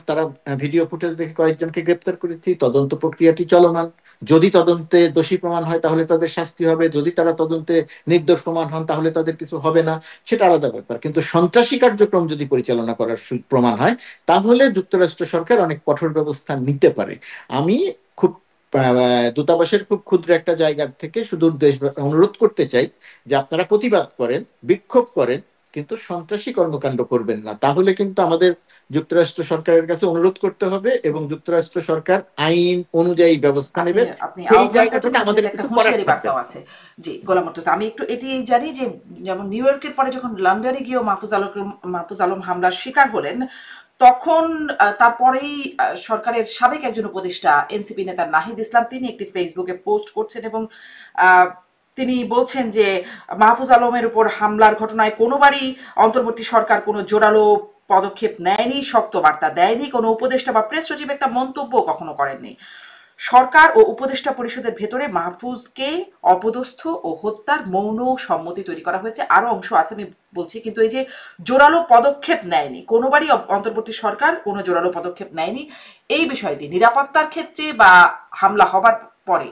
তারা ভিডিও ফুটেজ দেখে কয়েকজনকে গ্রেপ্তার করেছি, তদন্ত প্রক্রিয়াটি চলমান। যদি তদন্তে দোষী প্রমাণ হয় তাহলে তাদের শাস্তি হবে, যদি তারা তদন্তে নির্দোষ প্রমাণ হন তাহলে তাদের কিছু হবে না, সেটা আলাদা ব্যাপার। কিন্তু সন্ত্রাসী কার্যক্রম যদি পরিচালনা করার প্রমাণ হয়, তাহলে যুক্তরাষ্ট্র সরকার অনেক কঠোর ব্যবস্থা নিতে পারে। আমি খুব দূতাবাসের খুব ক্ষুদ্র একটা জায়গার থেকে শুধু দেশ অনুরোধ করতে চাই যে আপনারা প্রতিবাদ করেন, বিক্ষোভ করেন, কিন্তু সন্ত্রাসী কর্মকাণ্ড করবেন না। তাহলে কিন্তু আমাদের যুক্তরাষ্ট্র সরকারের কাছে অনুরোধ করতে হবে এবং যুক্তরাষ্ট্র সরকার আইন অনুযায়ী ব্যবস্থা আপনি নেবেন। আপনি সেই আহ্বান জায়গা করছেন, থেকে সাথে আমাদের সাথে একটা কিছু করার হুঁশিয়ারি থাকবে বার্তাও না। আছে। জি, গোলাম মুর্তজা, আমি একটু এটি জানি যে যেমন নিউ ইয়র্কের পরে যখন লন্ডনে গিয়েও মাহফুজ আলম হামলার শিকার হলেন, তখন তারপরেই সরকারের সাবেক একজন উপদেষ্টা এনসিপি নেতা নাহিদ ইসলাম তিনি একটি ফেসবুকে পোস্ট করছেন এবং আহ, তিনি বলছেন যে মাহফুজ আলমের উপর হামলার ঘটনায় কোনোবারই অন্তর্বর্তী সরকার কোনো জোরালো পদক্ষেপ নেয়নি, শক্ত বার্তা দেয়নি, কোনো উপদেষ্টা বা প্রেস সচিব একটা মন্তব্য কখনো করেননি। সরকার ও উপদেষ্টা পরিষদের ভেতরে মাহফুজকে অপদস্থ ও হত্যার মৌন সম্মতি তৈরি করা হয়েছে। আরো অংশ আছে আমি বলছি, কিন্তু এই যে জোরালো পদক্ষেপ নেয়নি, কোনোবারই অন্তর্বর্তী সরকার কোনো জোরালো পদক্ষেপ নেয়নি, এই বিষয়টি নিরাপত্তার ক্ষেত্রে বা হামলা হবার পরে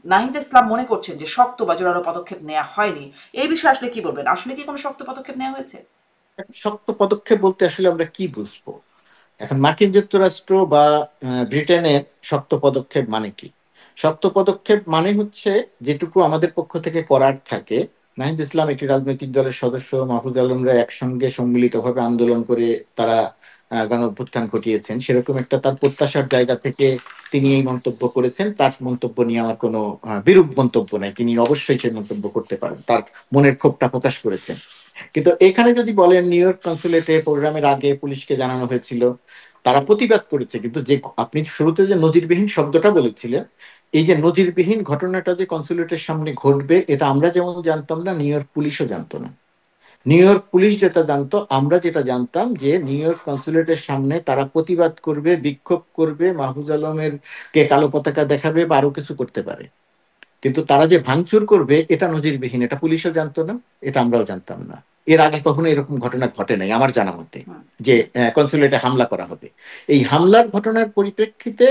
নাহিদ ইসলাম মনে করছেন যে শক্ত বা জোরালো পদক্ষেপ নেওয়া হয়নি। এই বিষয়ে আসলে কি বলবেন? আসলে কি কোনো শক্ত পদক্ষেপ নেওয়া হয়েছে? শক্ত পদক্ষেপ বলতে আসলে আমরা কি বুঝবো? এখন মার্কিন যুক্তরাষ্ট্র বা ব্রিটেনের শক্ত পদক্ষেপ মানে কি? শক্ত পদক্ষেপ মানে হচ্ছে যেটুকু আমাদের পক্ষ থেকে করার থাকে। নাহিদ ইসলাম একটি রাজনৈতিক দলের সদস্য, মাহফুজ আলমরা একসঙ্গে সম্মিলিতভাবে আন্দোলন করে তারা গণ অভ্যুত্থান ঘটিয়েছেন, সেরকম একটা তার প্রত্যাশার জায়গা থেকে তিনি এই মন্তব্য করেছেন। তার মন্তব্য নিয়ে আমার কোনো বিরূপ মন্তব্য নাই, তিনি অবশ্যই সেই মন্তব্য করতে পারেন, তার মনের ক্ষোভটা প্রকাশ করেছেন। কিন্তু এখানে যদি বলেন নিউ ইয়র্ক কনসুলেটে প্রোগ্রামের আগে পুলিশকে জানানো হয়েছিল, তারা প্রতিবাদ করেছে, কিন্তু যে আপনি শুরুতে যে নজিরবিহীন শব্দটা বলেছিলেন, এই যে নজিরবিহীন ঘটনাটা যে কনসুলেটের সামনে ঘটবে, এটা আমরা যেমন জানতাম না, নিউ ইয়র্ক পুলিশও জানতো না। নিউ ইয়র্ক পুলিশ যেটা জানতো, আমরা যেটা জানতাম, যে নিউ ইয়র্ক কনসুলেটের সামনে তারা প্রতিবাদ করবে, বিক্ষোভ করবে, মাহফুজ আলমের কে কালো পতাকা দেখাবে বা আরো কিছু করতে পারে। কিন্তু তারা যে ভাঙচুর করবে এটা নজিরবিহীন, এটা পুলিশও জানতো না, এটা আমরাও জানতাম না। এর আগে কখনো এরকম ঘটনা ঘটে নাই আমার জানা মতে, হুম। যে কনসুলেটে হামলা করা হবে। এই হামলার ঘটনার পরিপ্রেক্ষিতে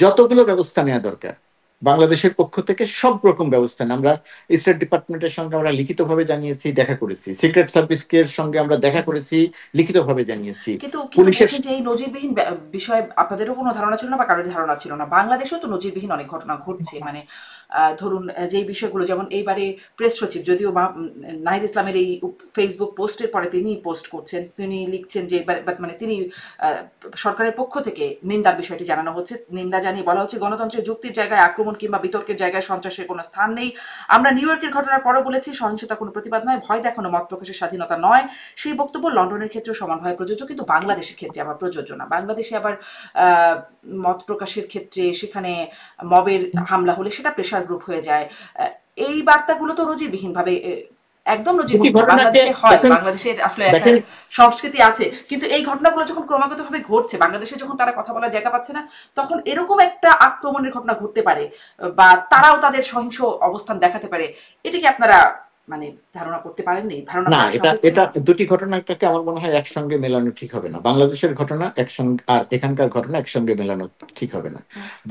যতগুলো ব্যবস্থা নেওয়া দরকার বাংলাদেশের পক্ষ থেকে সব রকম ব্যবস্থা নেয়। আমরা স্টেট ডিপার্টমেন্টের সঙ্গে আমরা লিখিতভাবে জানিয়েছি, দেখা করেছি, সিক্রেট সার্ভিসের সঙ্গে আমরা দেখা করেছি, লিখিতভাবে জানিয়েছি, কিন্তু কিন্তু পুলিশের। বলছেন যে এই নজিরবিহীন বিষয়ে আপনাদেরও কোনো ধারণা ছিল না বা কারোর ধারণা ছিল না। বাংলাদেশেও তো নজিরবিহীন অনেক ঘটনা ঘটছে, মানে ধরুন যেই বিষয়গুলো, যেমন এইবারে প্রেস সচিব, যদিও নাহিদ ইসলামের এই ফেসবুক পোস্টের পরে তিনি পোস্ট করছেন, তিনি লিখছেন যে মানে তিনি সরকারের পক্ষ থেকে নিন্দার বিষয়টি জানানো হচ্ছে, নিন্দা জানিয়ে বলা হচ্ছে গণতন্ত্রের যুক্তির জায়গায় আক্রমণ কিংবা বিতর্কের জায়গায় সন্ত্রাসের কোনো স্থান নেই। আমরা নিউ ইয়র্কের ঘটনার পরও বলেছি সহিংসতা কোনো প্রতিবাদ নয়, ভয় দেখানো মত প্রকাশের স্বাধীনতা নয়। সেই বক্তব্য লন্ডনের ক্ষেত্রেও সমানভাবে প্রযোজ্য, কিন্তু বাংলাদেশের ক্ষেত্রে আবার প্রযোজ্য না। বাংলাদেশে আবার মত প্রকাশের ক্ষেত্রে সেখানে মবের হামলা হলে সেটা প্রেশার গ্রুপ হয়ে যায়। এই বার্তাগুলো তো নজিরবিহীন ভাবে, একদম নজিরবিহীন না। বাংলাদেশে হয়, বাংলাদেশের আসলে একটা সংস্কৃতি আছে, কিন্তু এই ঘটনাগুলো যখন ক্রমাগতভাবে ঘটছে, বাংলাদেশে যখন তারা কথা বলার জায়গা পাচ্ছে না, তখন এরকম একটা আক্রমণের ঘটনা ঘটতে পারে বা তারাও তাদের সহিংস অবস্থান দেখাতে পারে। এটা কি আপনারা মানে ধারণা করতে পারেননি? ধারণা না, করা এটা সঠিক ছিল এটা না? দুটি ঘটনাটাকে আমার মনে হয় একসঙ্গে মেলানো ঠিক হবে না। বাংলাদেশের ঘটনা একসঙ্গে আর এখানকার ঘটনা একসঙ্গে মেলানো ঠিক হবে না।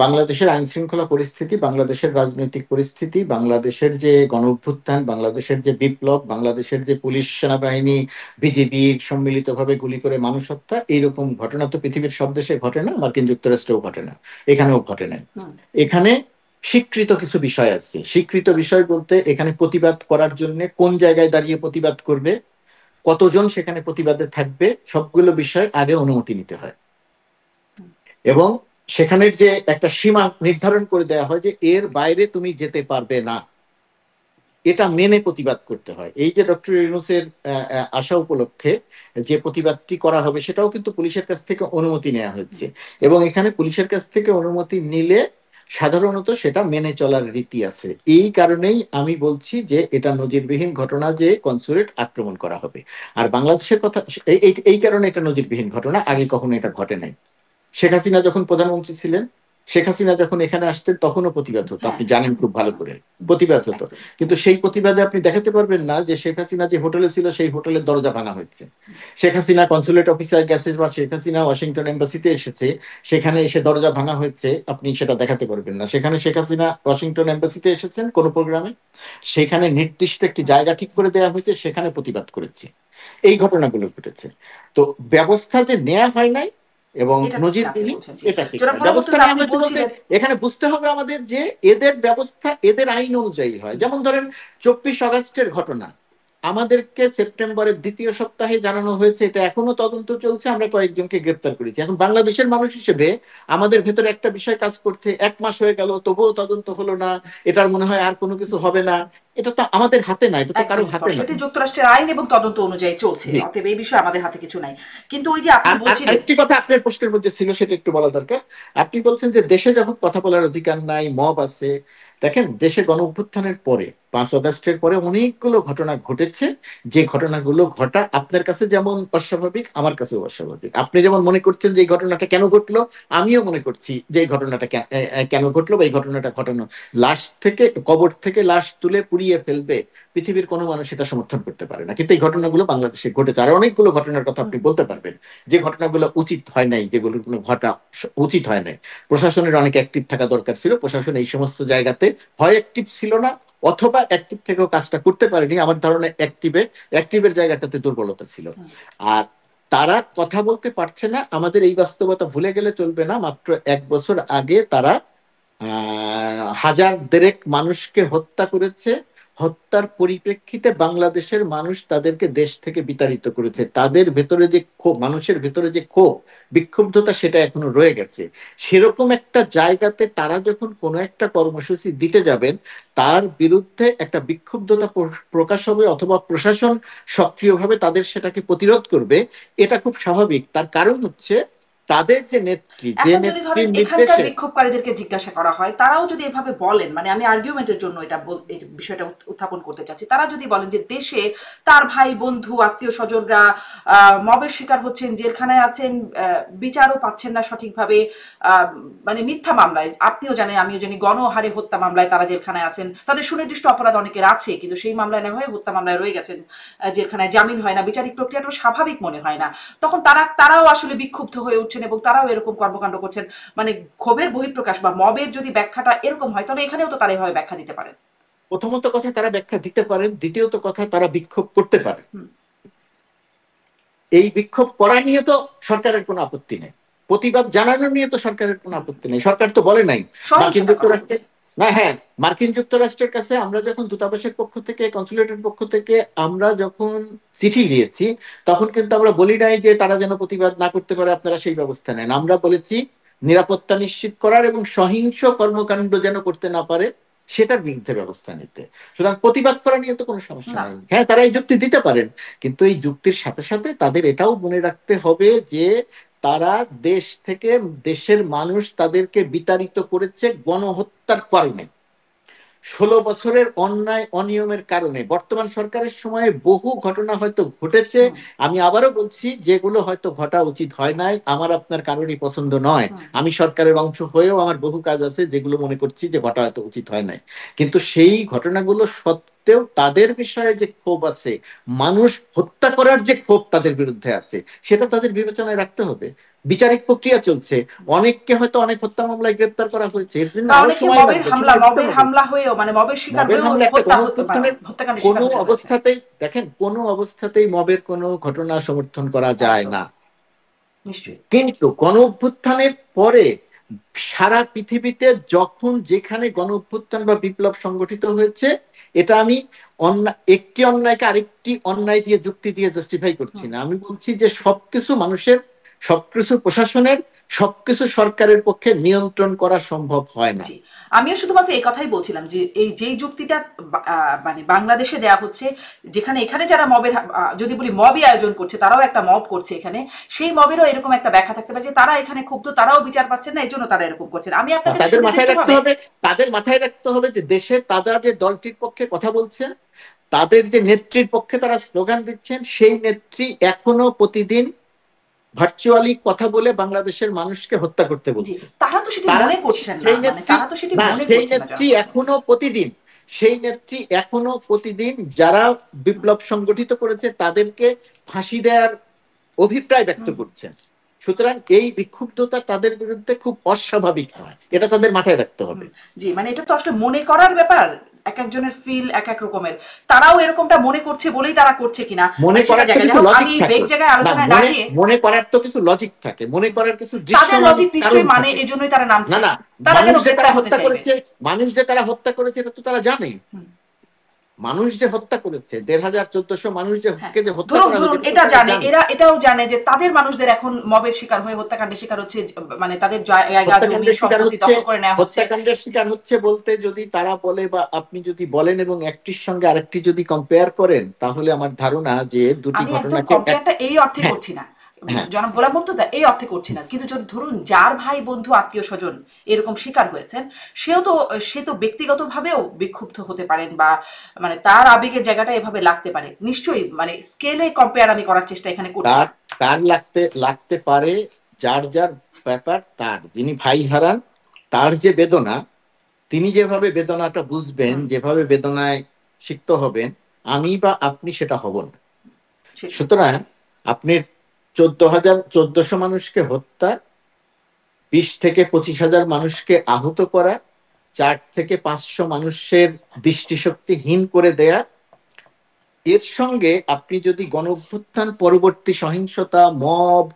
বাংলাদেশের আইন শৃঙ্খলা পরিস্থিতি, বাংলাদেশের রাজনৈতিক পরিস্থিতি, বাংলাদেশের যে গণ অভ্যুত্থান, বাংলাদেশের যে বিপ্লব, বাংলাদেশের যে পুলিশ, সেনাবাহিনী, বিজিবির সম্মিলিতভাবে গুলি করে মানুষ হত্যা, এইরকম ঘটনা তো পৃথিবীর সব দেশে ঘটে না, মার্কিন যুক্তরাষ্ট্রেও ঘটে না, এখানেও ঘটে না। এখানে স্বীকৃত কিছু বিষয় আছে। স্বীকৃত বিষয় বলতে এখানে প্রতিবাদ করার জন্য কোন জায়গায় দাঁড়িয়ে প্রতিবাদ করবে, কতজন সেখানে প্রতিবাদে থাকবে, সবগুলো বিষয় আগে অনুমতি নিতে হয় এবং সেখানের যে একটা সীমা নির্ধারণ করে দেওয়া হয় যে এর বাইরে তুমি যেতে পারবে না, এটা মেনে প্রতিবাদ করতে হয়। এই যে ডক্টর ইউনূসের আশা উপলক্ষে যে প্রতিবাদটি করা হবে সেটাও কিন্তু পুলিশের কাছ থেকে অনুমতি নেওয়া হচ্ছে এবং এখানে পুলিশের কাছ থেকে অনুমতি নিলে সাধারণত সেটা মেনে চলার রীতি আছে। এই কারণেই আমি বলছি যে এটা নজিরবিহীন ঘটনা যে কনসুলেট আক্রমণ করা হবে। আর বাংলাদেশের কথা, এই কারণে এটা নজিরবিহীন ঘটনা, আগে কখনো এটা ঘটে নাই। শেখ হাসিনা যখন প্রধানমন্ত্রী ছিলেন, শেখ হাসিনা যখন এখানে আসতেন তখনও প্রতিবাদ হতো, আপনি জানেন খুব ভালো করে, প্রতিবাদ হতো। কিন্তু সেই প্রতিবাদে আপনি দেখাতে পারবেন না যে শেখ হাসিনা যে হোটেলে ছিল সেই হোটেলের দরজা ভাঙা হয়েছে, শেখ হাসিনা কনসুলেট অফিসে গেছে বা শেখ হাসিনা ওয়াশিংটন এম্বাসিতে এসেছে, সেখানে এসে দরজা ভাঙা হয়েছে, আপনি সেটা দেখাতে পারবেন না। সেখানে শেখ হাসিনা ওয়াশিংটন এম্বাসিতে এসেছেন কোনো প্রোগ্রামে, সেখানে নির্দিষ্ট একটি জায়গা ঠিক করে দেওয়া হয়েছে, সেখানে প্রতিবাদ করেছে। এই ঘটনাগুলো ঘটেছে। তো ব্যবস্থা যে নেওয়া হয় নাই এবং নজিরবিহীন, এটা ঠিক না। ব্যবস্থা নেওয়া হয়েছে বলতে এখানে বুঝতে হবে আমাদের যে এদের ব্যবস্থা এদের আইন অনুযায়ী হয়। যেমন ধরেন 24 আগস্টের ঘটনা, আমাদেরকে সেপ্টেম্বরের দ্বিতীয় সপ্তাহে জানানো হয়েছে, এটা এখনো তদন্ত চলছে, আমরা কয়েকজনকে গ্রেপ্তার করেছি। এখন বাংলাদেশের মানুষ হিসেবে আমাদের ভেতরে একটা বিষয় কাজ করছে, 1 মাস হয়ে গেল তবুও তদন্ত হলো না, এটার মনে হয় আর কোনো কিছু হবে না। এটা তো আমাদের হাতে না, এটা তো কারো হাতে না। সেটি যুক্তরাষ্ট্রের আইন এবং তদন্ত অনুযায়ী চলছে, অতএব এই বিষয়ে আমাদের হাতে কিছু নাই। কিন্তু ওই যে আপনি বলছিলেন, আরেকটি কথা আপনার প্রশ্নের মধ্যে ছিল, সেটা একটু বলা দরকার। আপনি বলছেন যে দেশে যখন কথা বলার অধিকার নাই, মব আছে। দেখেন, দেশে গণ অভ্যুত্থানের পরে 5 আগস্টের পরে অনেকগুলো ঘটনা ঘটেছে, যে ঘটনাগুলো ঘটা আপনার কাছে যেমন অস্বাভাবিক, আমার কাছেও অস্বাভাবিক। আপনি যেমন মনে করছেন যে এই ঘটনাটা কেন ঘটলো, আমিও মনে করছি যে এই ঘটনাটা কেন ঘটলো বা এই ঘটনাটা ঘটানো। লাশ থেকে, কবর থেকে লাশ তুলে পুড়িয়ে ফেলবে, পৃথিবীর কোনো মানুষ এটা সমর্থন করতে পারে না, কিন্তু এই ঘটনাগুলো বাংলাদেশে ঘটেছে। আর অনেকগুলো ঘটনার কথা আপনি বলতে পারবেন যে ঘটনাগুলো উচিত হয় নাই, যেগুলো কোনো ঘটা উচিত হয় নাই। প্রশাসনের অনেক অ্যাক্টিভ থাকা দরকার ছিল, প্রশাসন এই সমস্ত জায়গাতে হয় অ্যাক্টিভ ছিল না অথবা অ্যাক্টিভ থেকেও কাজটা করতে পারেনি। আমার ধারণা অ্যাক্টিভের জায়গাটাতে দুর্বলতা ছিল। আর তারা কথা বলতে পারছে না, আমাদের এই বাস্তবতা ভুলে গেলে চলবে না। মাত্র 1 বছর আগে তারা হাজার দেড়েক মানুষকে হত্যা করেছে। হত্যার পরিপ্রেক্ষিতে বাংলাদেশের মানুষ তাদেরকে দেশ থেকে বিতাড়িত করেছে। তাদের ভেতরে যে ক্ষোভ, মানুষের ভেতরে যে ক্ষোভ, বিক্ষুব্ধতা, সেটা এখনো রয়ে গেছে। সেরকম একটা জায়গাতে তারা যখন কোনো একটা কর্মসূচি দিতে যাবেন, তার বিরুদ্ধে একটা বিক্ষুব্ধতা প্রকাশ হবে অথবা প্রশাসন সক্রিয়ভাবে তাদের সেটাকে প্রতিরোধ করবে, এটা খুব স্বাভাবিক। তার কারণ হচ্ছে তাদের যে নেত্রী, যে এখন যদি ধরেন নেত্রীর এখানকার নির্দেশে বিক্ষোভকারীদেরকে জিজ্ঞাসা করা হয়, তারাও যদি এভাবে বলেন, মানে আমি আর্গুমেন্টের জন্য এই বিষয়টা উত্থাপন করতে চাচ্ছি, তারা যদি বলেন যে দেশে তার ভাই বন্ধু আত্মীয় স্বজনরা মবের শিকার হচ্ছেন, জেলখানায় আছেন, বিচারও পাচ্ছেন না সঠিকভাবে, মানে মিথ্যা মামলায়, আপনিও জানেন আমিও জানি, গণহারে হত্যা মামলায় তারা জেলখানায় আছেন, তাদের সুনির্দিষ্ট অপরাধ অনেকের আছে কিন্তু সেই মামলায় না হয়ে হত্যা মামলায় রয়ে গেছেন জেলখানায়, জামিন হয় না, বিচারিক প্রক্রিয়াটা স্বাভাবিক মনে হয় না, তখন তারাও আসলে বিক্ষুব্ধ হয়ে উঠছেন এবং তারাও এরকম কর্মকাণ্ড করছেন। মানে ক্ষোভের বহিঃপ্রকাশ বা মবের যদি ব্যাখ্যাটা এরকম হয়, তাহলে এখানেও তো তারা এভাবে ব্যাখ্যা দিতে পারেন। প্রথমত কথা তারা ব্যাখ্যা দিতে পারেন, দ্বিতীয়ত কথা তারা বিক্ষোভ করতে পারেন। এই বিক্ষোভ করা নিয়ে তো সরকারের কোনো আপত্তি নেই, প্রতিবাদ জানানো নিয়ে তো সরকারের কোনো আপত্তি নেই। সরকার তো বলে নাই মার্কিন যুক্তরাষ্ট্রে, না হ্যাঁ, মার্কিন যুক্তরাষ্ট্রের কাছে আমরা যখন দূতাবাসের পক্ষ থেকে, কনসুলেটের পক্ষ থেকে আমরা যখন চিঠি দিয়েছি, তখন কিন্তু আমরা বলি নাই যে তারা যেন প্রতিবাদ না করতে পারে, আপনারা সেই ব্যবস্থা নেন। আমরা বলেছি নিরাপত্তা নিশ্চিত করার এবং সহিংস কর্মকাণ্ড যেন করতে না পারে সেটার বিরুদ্ধে ব্যবস্থা নিতে। সুতরাং প্রতিবাদ করা নিয়ে তো কোনো সমস্যা নেই। হ্যাঁ, তারা এই যুক্তি দিতে পারেন, কিন্তু এই যুক্তির সাথে সাথে তাদের এটাও মনে রাখতে হবে যে তারা দেশ থেকে, দেশের মানুষ তাদেরকে বিতাড়িত করেছে গণহত্যার কারণে, 16 বছরের অন্যায় অনিয়মের কারণে। বর্তমান সরকারের সময়ে বহু ঘটনা হয়তো ঘটেছে, আমি আবারও বলছি যেগুলো হয়তো ঘটা উচিত হয় নাই, আমার আপনার কারণই পছন্দ নয়, আমি সরকারের অংশ হয়েও আমার বহু কাজ আছে যেগুলো মনে করছি যে ঘটা হয়তো উচিত হয় নাই, কিন্তু সেই ঘটনাগুলো সত্ত্বেও তাদের বিষয়ে যে ক্ষোভ আছে, মানুষ হত্যা করার যে ক্ষোভ তাদের বিরুদ্ধে আছে, সেটা তাদের বিবেচনায় রাখতে হবে। বিচারিক প্রক্রিয়া চলছে, অনেককে হয়তো অনেক হত্যা মামলায় গ্রেপ্তার করা হয়েছে, এর জন্য আরো সময় লাগবে। মবের হামলা হয়েও, মানে মবের শিকার হয়েও হত্যাকাণ্ডের কোনো শিকার অবস্থাতেই, দেখেন, কোনো অবস্থাতেই মবের কোনো ঘটনা সমর্থন করা যায় না। নিশ্চয়ই। কিন্তু গণ অভ্যুত্থানের পরে সারা পৃথিবীতে যখন যেখানে গণ অভ্যুত্থান বা বিপ্লব সংগঠিত হয়েছে, এটা আমি একটি অন্যায়কে আরেকটি অন্যায় দিয়ে যুক্তি দিয়ে জাস্টিফাই করছি না, আমি বলছি যে সবকিছু মানুষের, সবকিছু প্রশাসনের, সবকিছু সরকারের পক্ষে নিয়ন্ত্রণ করা সম্ভব হয় না। আমিও শুধুমাত্র এই কথাই বলছিলাম যে এই যেই যুক্তিটা মানে বাংলাদেশে দেয়া হচ্ছে, যেখানে এখানে যারা মবের, যদি বলি মবই আয়োজন করছে, তারাও একটা মব করছে এখানে, সেই মবেরও এরকম একটা ব্যাখ্যা থাকতে পারে যে তারা এখানে ক্ষুব্ধ, তারাও বিচার পাচ্ছেন না, এই জন্য তারা এরকম করছেন। আমি আপনাকে তাদের মাথায় রাখতে হবে যে দেশে তারা যে দলটির পক্ষে কথা বলছেন, তাদের যে নেত্রীর পক্ষে তারা স্লোগান দিচ্ছেন, সেই নেত্রী এখনো প্রতিদিন ভার্চুয়ালি কথা বলে বাংলাদেশের মানুষকে হত্যা করতে বলছে। তারা তো সেটা মনে করছেন না, সেই নেত্রী এখনো প্রতিদিন, সেই নেত্রী এখনো প্রতিদিন যারা বিপ্লব সংগঠিত করেছে তাদেরকে ফাঁসি দেওয়ার অভিপ্রায় ব্যক্ত করছেন। সুতরাং এই বিক্ষুব্ধতা তাদের বিরুদ্ধে খুব অস্বাভাবিক নয়, এটা তাদের মাথায় রাখতে হবে। জি, মানে এটা তো আসলে মনে করার ব্যাপার, এক একজনের ফিল এক এক রকমের, তারাও এরকমটা মনে করছে বলেই তারা করছে কিনা, মনে করার তো কিছু লজিক থাকে, মনে করার তো কিছু লজিক থাকে, মনে করার কিছু তাদের লজিক নিশ্চয়ই মানে এজন্যই তারা নামছে। না, মানুষ যে তারা হত্যা করেছে, মানুষ যে তারা হত্যা করেছে এটা তো তারা জানে। মানুষ যে হত্যা করেছে, ১৫০০-১৪০০ মানুষ যে হত্যা করা হয়েছে, এটা জানে, এটাও জানে যে তাদের মানুষদের এখন মবের শিকার হয়ে হত্যাকাণ্ডের শিকার হচ্ছে, মানে তাদের জায়গা জমি সম্পত্তি দখল করে নেওয়া হচ্ছে। হত্যাকাণ্ডের শিকার হচ্ছে বলতে যদি তারা বলে বা আপনি যদি বলেন এবং একটির সঙ্গে আরেকটি যদি কম্পেয়ার করেন, তাহলে আমার ধারণা যে দুটি ঘটনাকে কম্পেয়ারটা এই অর্থে করছি না জনাব গোলাম মুর্তজা, এই অর্থে করছি না, কিন্তু যদি ধরুন যার ভাই বন্ধু আত্মীয় স্বজন এরকম শিকার হয়েছেন, সে তো ব্যক্তিগতভাবেও বিক্ষুব্ধ হতে পারেন, বা মানে তার আবেগের জায়গাটা এভাবে লাগতে পারে নিশ্চয়ই, মানে স্কেলে কম্পেয়ার আমি করার চেষ্টা এখানে করছি। তার লাগতে পারে, যার যার ব্যাপার, তার যিনি ভাই হারান তার যে বেদনা, তিনি যেভাবে বেদনাটা বুঝবেন, যেভাবে বেদনায় সিক্ত হবেন, আমি বা আপনি সেটা হব না। সুতরাং আপনি ১৪০০ মানুষকে হত্যা, ২০ থেকে ২৫,০০০ মানুষকে আহত করা, ৪ থেকে ৫০০ মানুষের দৃষ্টিশক্তিহীন করে দেয়া, এর সঙ্গে আপনি যদি গণঅভ্যুত্থান পরবর্তী সহিংসতা, মব,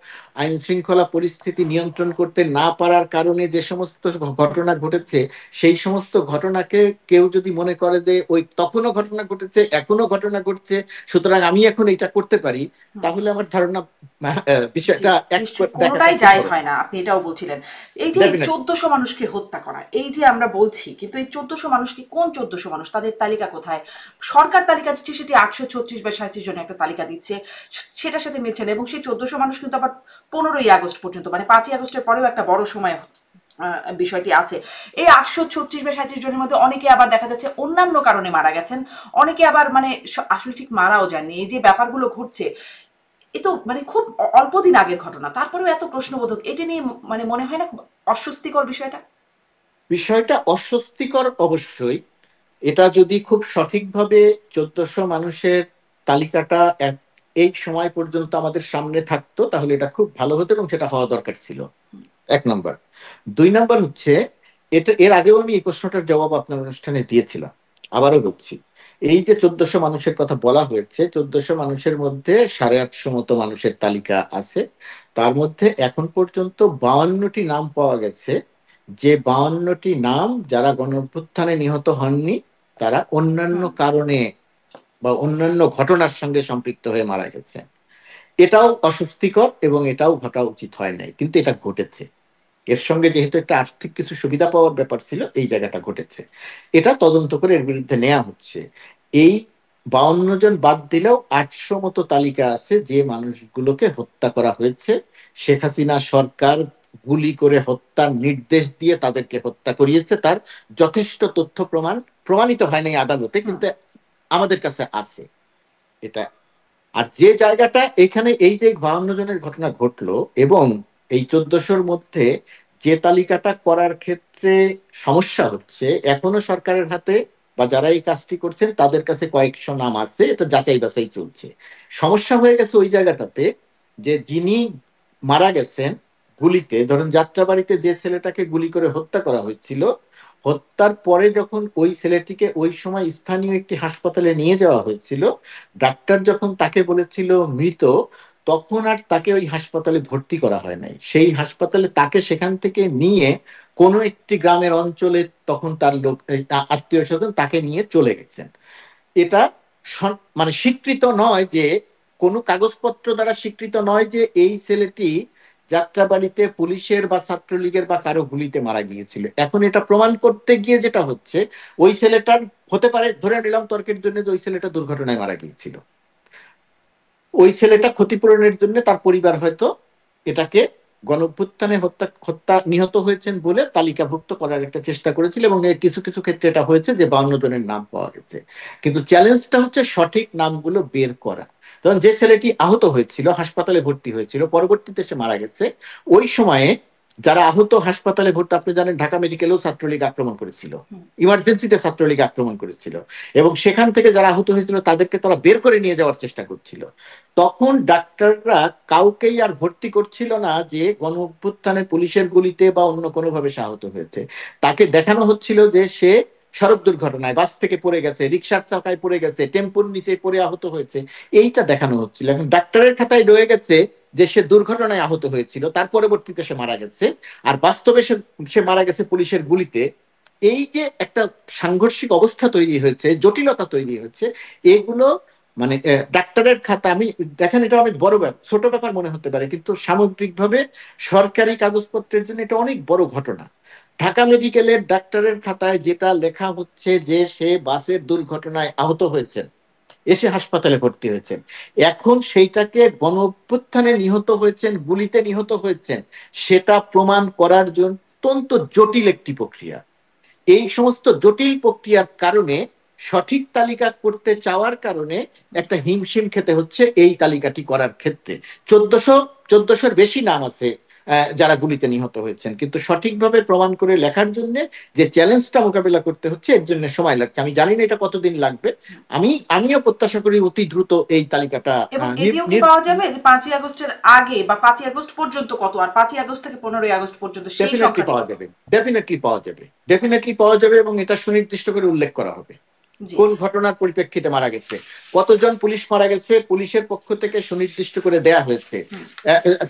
আইন শৃঙ্খলা পরিস্থিতি নিয়ন্ত্রণ করতে না পারার কারণে যে সমস্ত ঘটনা ঘটেছে, সেই সমস্ত ঘটনাকে কেউ যদি মনে করে যে ওই তখনও ঘটনা ঘটেছে, এখনো ঘটনা ঘটছে, সুতরাং আমি এখন এটা করতে পারি, তাহলে আমার ধারণা বিষয়টা কোনোটাই জায়েজ হয় না। আপনি এটাও বলছিলেন, এই যে ১৪০০ মানুষকে হত্যা করা, এই যে আমরা বলছি, কিন্তু এই ১৪০০ মানুষকে কোন ১৪০০ মানুষ, তাদের তালিকা কোথায়? সরকার তালিকা দিচ্ছে সেটি ৮৩৬ বা ৩৭ জনের একটা তালিকা দিচ্ছে, সেটার সাথে মিলছে না, এবং সেই ১৪০০ মানুষ কিন্তু আবার 15ই আগস্ট পর্যন্ত, মানে 5ই আগস্টের পরেও একটা বড় সময় বিষয়টি আছে। এই 836 বা 37 জনের মধ্যে অনেকে আবার দেখা যাচ্ছে অন্যান্য কারণে মারা গেছেন, অনেকে আবার মানে আসলে ঠিক মারাও যাননি। এই যে ব্যাপারগুলো ঘটছে, এ তো মানে খুব অল্প দিন আগের ঘটনা, তারপরেও এত প্রশ্নবোধক, এটা নিয়ে মানে মনে হয় না খুব অস্বস্তিকর বিষয়টা? বিষয়টা অস্বস্তিকর অবশ্যই। এটা যদি খুব সঠিকভাবে 1400 মানুষের তালিকাটা এই সময় পর্যন্ত আমাদের সামনে থাকতো তাহলে এটা খুব ভালো হতো এবং সেটা হওয়া দরকার ছিল, 1 নম্বর। 2 নম্বর হচ্ছে, এর আগেও আমি এই প্রশ্নটার জবাব আপনার অনুষ্ঠানে দিয়েছিলাম, আবারও বলছি। এই যে 1400 মানুষের কথা বলা হয়েছে, 1400 মানুষের মধ্যে 850 মতো মানুষের তালিকা আছে। তার মধ্যে এখন পর্যন্ত 52টি নাম পাওয়া গেছে, যে 52টি নাম যারা গণঅভ্যুত্থানে নিহত হননি, তারা অন্যান্য কারণে বা অন্যান্য ঘটনার সঙ্গে সম্পৃক্ত হয়ে মারা গেছে। এটাও অস্বস্তিকর এবং এটাও ঘটা উচিত হয় নাই, কিন্তু এটা ঘটেছে। এর সঙ্গে যেহেতু একটা আর্থিক কিছু সুবিধা পাওয়ার ব্যাপার ছিল, এই জায়গাটা ঘটেছে। এটা তদন্ত করে এর বিরুদ্ধে নেওয়া হচ্ছে। এই 52 জন বাদ দিলেও 800 মতো তালিকা আছে যে মানুষগুলোকে হত্যা করা হয়েছে। শেখ হাসিনা সরকার গুলি করে হত্যার নির্দেশ দিয়ে তাদেরকে হত্যা করিয়েছে। তার যথেষ্ট তথ্য প্রমাণিত হয় নাই আদালতে, কিন্তু আমাদের কাছে আছে এটা। আর যে জায়গাটা এখানে এই যে 52 জনের ঘটনা ঘটলো এবং এই 1400-র মধ্যে যে তালিকাটা করার ক্ষেত্রে সমস্যা হচ্ছে, এখনো সরকারের হাতে বা যারা এই কাজটি করছেন তাদের কাছে কয়েকশো নাম আছে, এটা যাচাই বাছাই চলছে। সমস্যা হয়ে গেছে ওই জায়গাটাতে, যে যিনি মারা গেছেন গুলিতে, ধরুন যাত্রাবাড়িতে যে ছেলেটাকে গুলি করে হত্যা করা হয়েছিল, হত্যার পরে যখন ওই ছেলেটিকে ওই সময় স্থানীয় একটি হাসপাতালে নিয়ে যাওয়া হয়েছিল, ডাক্তার যখন তাকে বলেছিল মৃত, তখন আর তাকে ওই হাসপাতালে ভর্তি করা হয় নাই। সেই হাসপাতালে তাকে সেখান থেকে নিয়ে কোনো একটি গ্রামের অঞ্চলে তখন তার লোক আত্মীয় স্বজন তাকে নিয়ে চলে গেছেন। এটা মানে স্বীকৃত নয়, যে কোনো কাগজপত্র দ্বারা স্বীকৃত নয় যে এই ছেলেটি যাত্রাবাড়িতে পুলিশের বা ছাত্রলীগের বা কারো গুলিতে মারা গিয়েছিল। এখন এটা প্রমাণ করতে গিয়ে যেটা হচ্ছে, ওই ছেলেটার হতে পারে, ধরে নিলাম তর্কের জন্য, যে ওই ছেলেটা দুর্ঘটনায় মারা গিয়েছিল, ওই ছেলেটা ক্ষতিপূরণের জন্য তার পরিবার হয়তো এটাকে গণঅভ্যুত্থানে হত্যা হত্যা নিহত হয়েছেন বলে তালিকাভুক্ত করার একটা চেষ্টা করেছিল, এবং এর কিছু কিছু ক্ষেত্রে এটা হয়েছে যে 52 জনের নাম পাওয়া গেছে। কিন্তু চ্যালেঞ্জটা হচ্ছে সঠিক নামগুলো বের করা। কারণ যে ছেলেটি আহত হয়েছিল, হাসপাতালে ভর্তি হয়েছিল, পরবর্তীতে সে মারা গেছে, ওই সময়ে যারা আহত হাসপাতালে ভর্তি, আপনি জানেন ঢাকা মেডিকেলেও ছাত্রলীগ আক্রমণ করেছিল, ইমার্জেন্সিতে ছাত্রলীগ আক্রমণ করেছিল, এবং সেখান থেকে যারা আহত হয়েছিল তাদেরকে তারা বের করে নিয়ে যাওয়ার চেষ্টা করছিল। তখন ডাক্তাররা কাউকেই আর ভর্তি করছিল না যে গণ অভ্যুত্থানে পুলিশের গুলিতে বা অন্য কোনোভাবে সে আহত হয়েছে। তাকে দেখানো হচ্ছিল যে সে সড়ক দুর্ঘটনায় বাস থেকে পড়ে গেছে, রিক্সার চাকায় পড়ে গেছে, টেম্পুর নিচে পড়ে আহত হয়েছে, এইটা দেখানো হচ্ছিল। এখন ডাক্তারের খাতায় রয়ে গেছে যে সে দুর্ঘটনায় আহত হয়েছিল, তার পরবর্তীতে সে মারা গেছে, আর বাস্তবে সে মারা গেছে পুলিশের গুলিতে। এই যে একটা সাংঘর্ষিক অবস্থা তৈরি হয়েছে, জটিলতা তৈরি হচ্ছে, এগুলো মানে ডাক্তারের খাতা, আমি দেখেন এটা অনেক বড় ব্যাপার, ছোট ব্যাপার মনে হতে পারে, কিন্তু সামগ্রিকভাবে সরকারি কাগজপত্রের জন্য এটা অনেক বড় ঘটনা। ঢাকা মেডিকেলের ডাক্তারের খাতায় যেটা লেখা হচ্ছে যে সে বাসের দুর্ঘটনায় আহত হয়েছেন, এসে হাসপাতালে ভর্তি হয়েছেন, এখন সেইটাকে গণ অভ্যুত্থানে নিহত হয়েছেন, গুলিতে নিহত হয়েছেন, সেটা প্রমাণ করার জন্য অত্যন্ত জটিল একটি প্রক্রিয়া। এই সমস্ত জটিল প্রক্রিয়ার কারণে, সঠিক তালিকা করতে চাওয়ার কারণে একটা হিমশিম খেতে হচ্ছে এই তালিকাটি করার ক্ষেত্রে। 1400-র বেশি নাম আছে যারা গুলিতে নিহত হয়েছেন, কিন্তু সঠিকভাবে প্রমাণ করে লেখার জন্য যে চ্যালেঞ্জটা মোকাবিলা করতে হচ্ছে, এর জন্য সময় লাগছে। আমি জানি না এটা কতদিন লাগবে, আমিও প্রত্যাশা করি অতি দ্রুত এই তালিকাটা। এবং এটিও কি পাওয়া যাবে যে 5ই আগস্টের আগে বা 5ই আগস্ট পর্যন্ত কত, আর 5ই আগস্ট থেকে 15ই আগস্ট পর্যন্ত সেই সংখ্যা পাওয়া যাবে, ডেফিনেটলি পাওয়া যাবে, ডেফিনেটলি পাওয়া যাবে, এবং এটা সুনির্দিষ্ট করে উল্লেখ করা হবে কোন ঘটনার পরিপ্রেক্ষিতে মারা গেছে, কতজন পুলিশ মারা গেছে, পুলিশের পক্ষ থেকে সুনির্দিষ্ট করে দেয়া হয়েছে,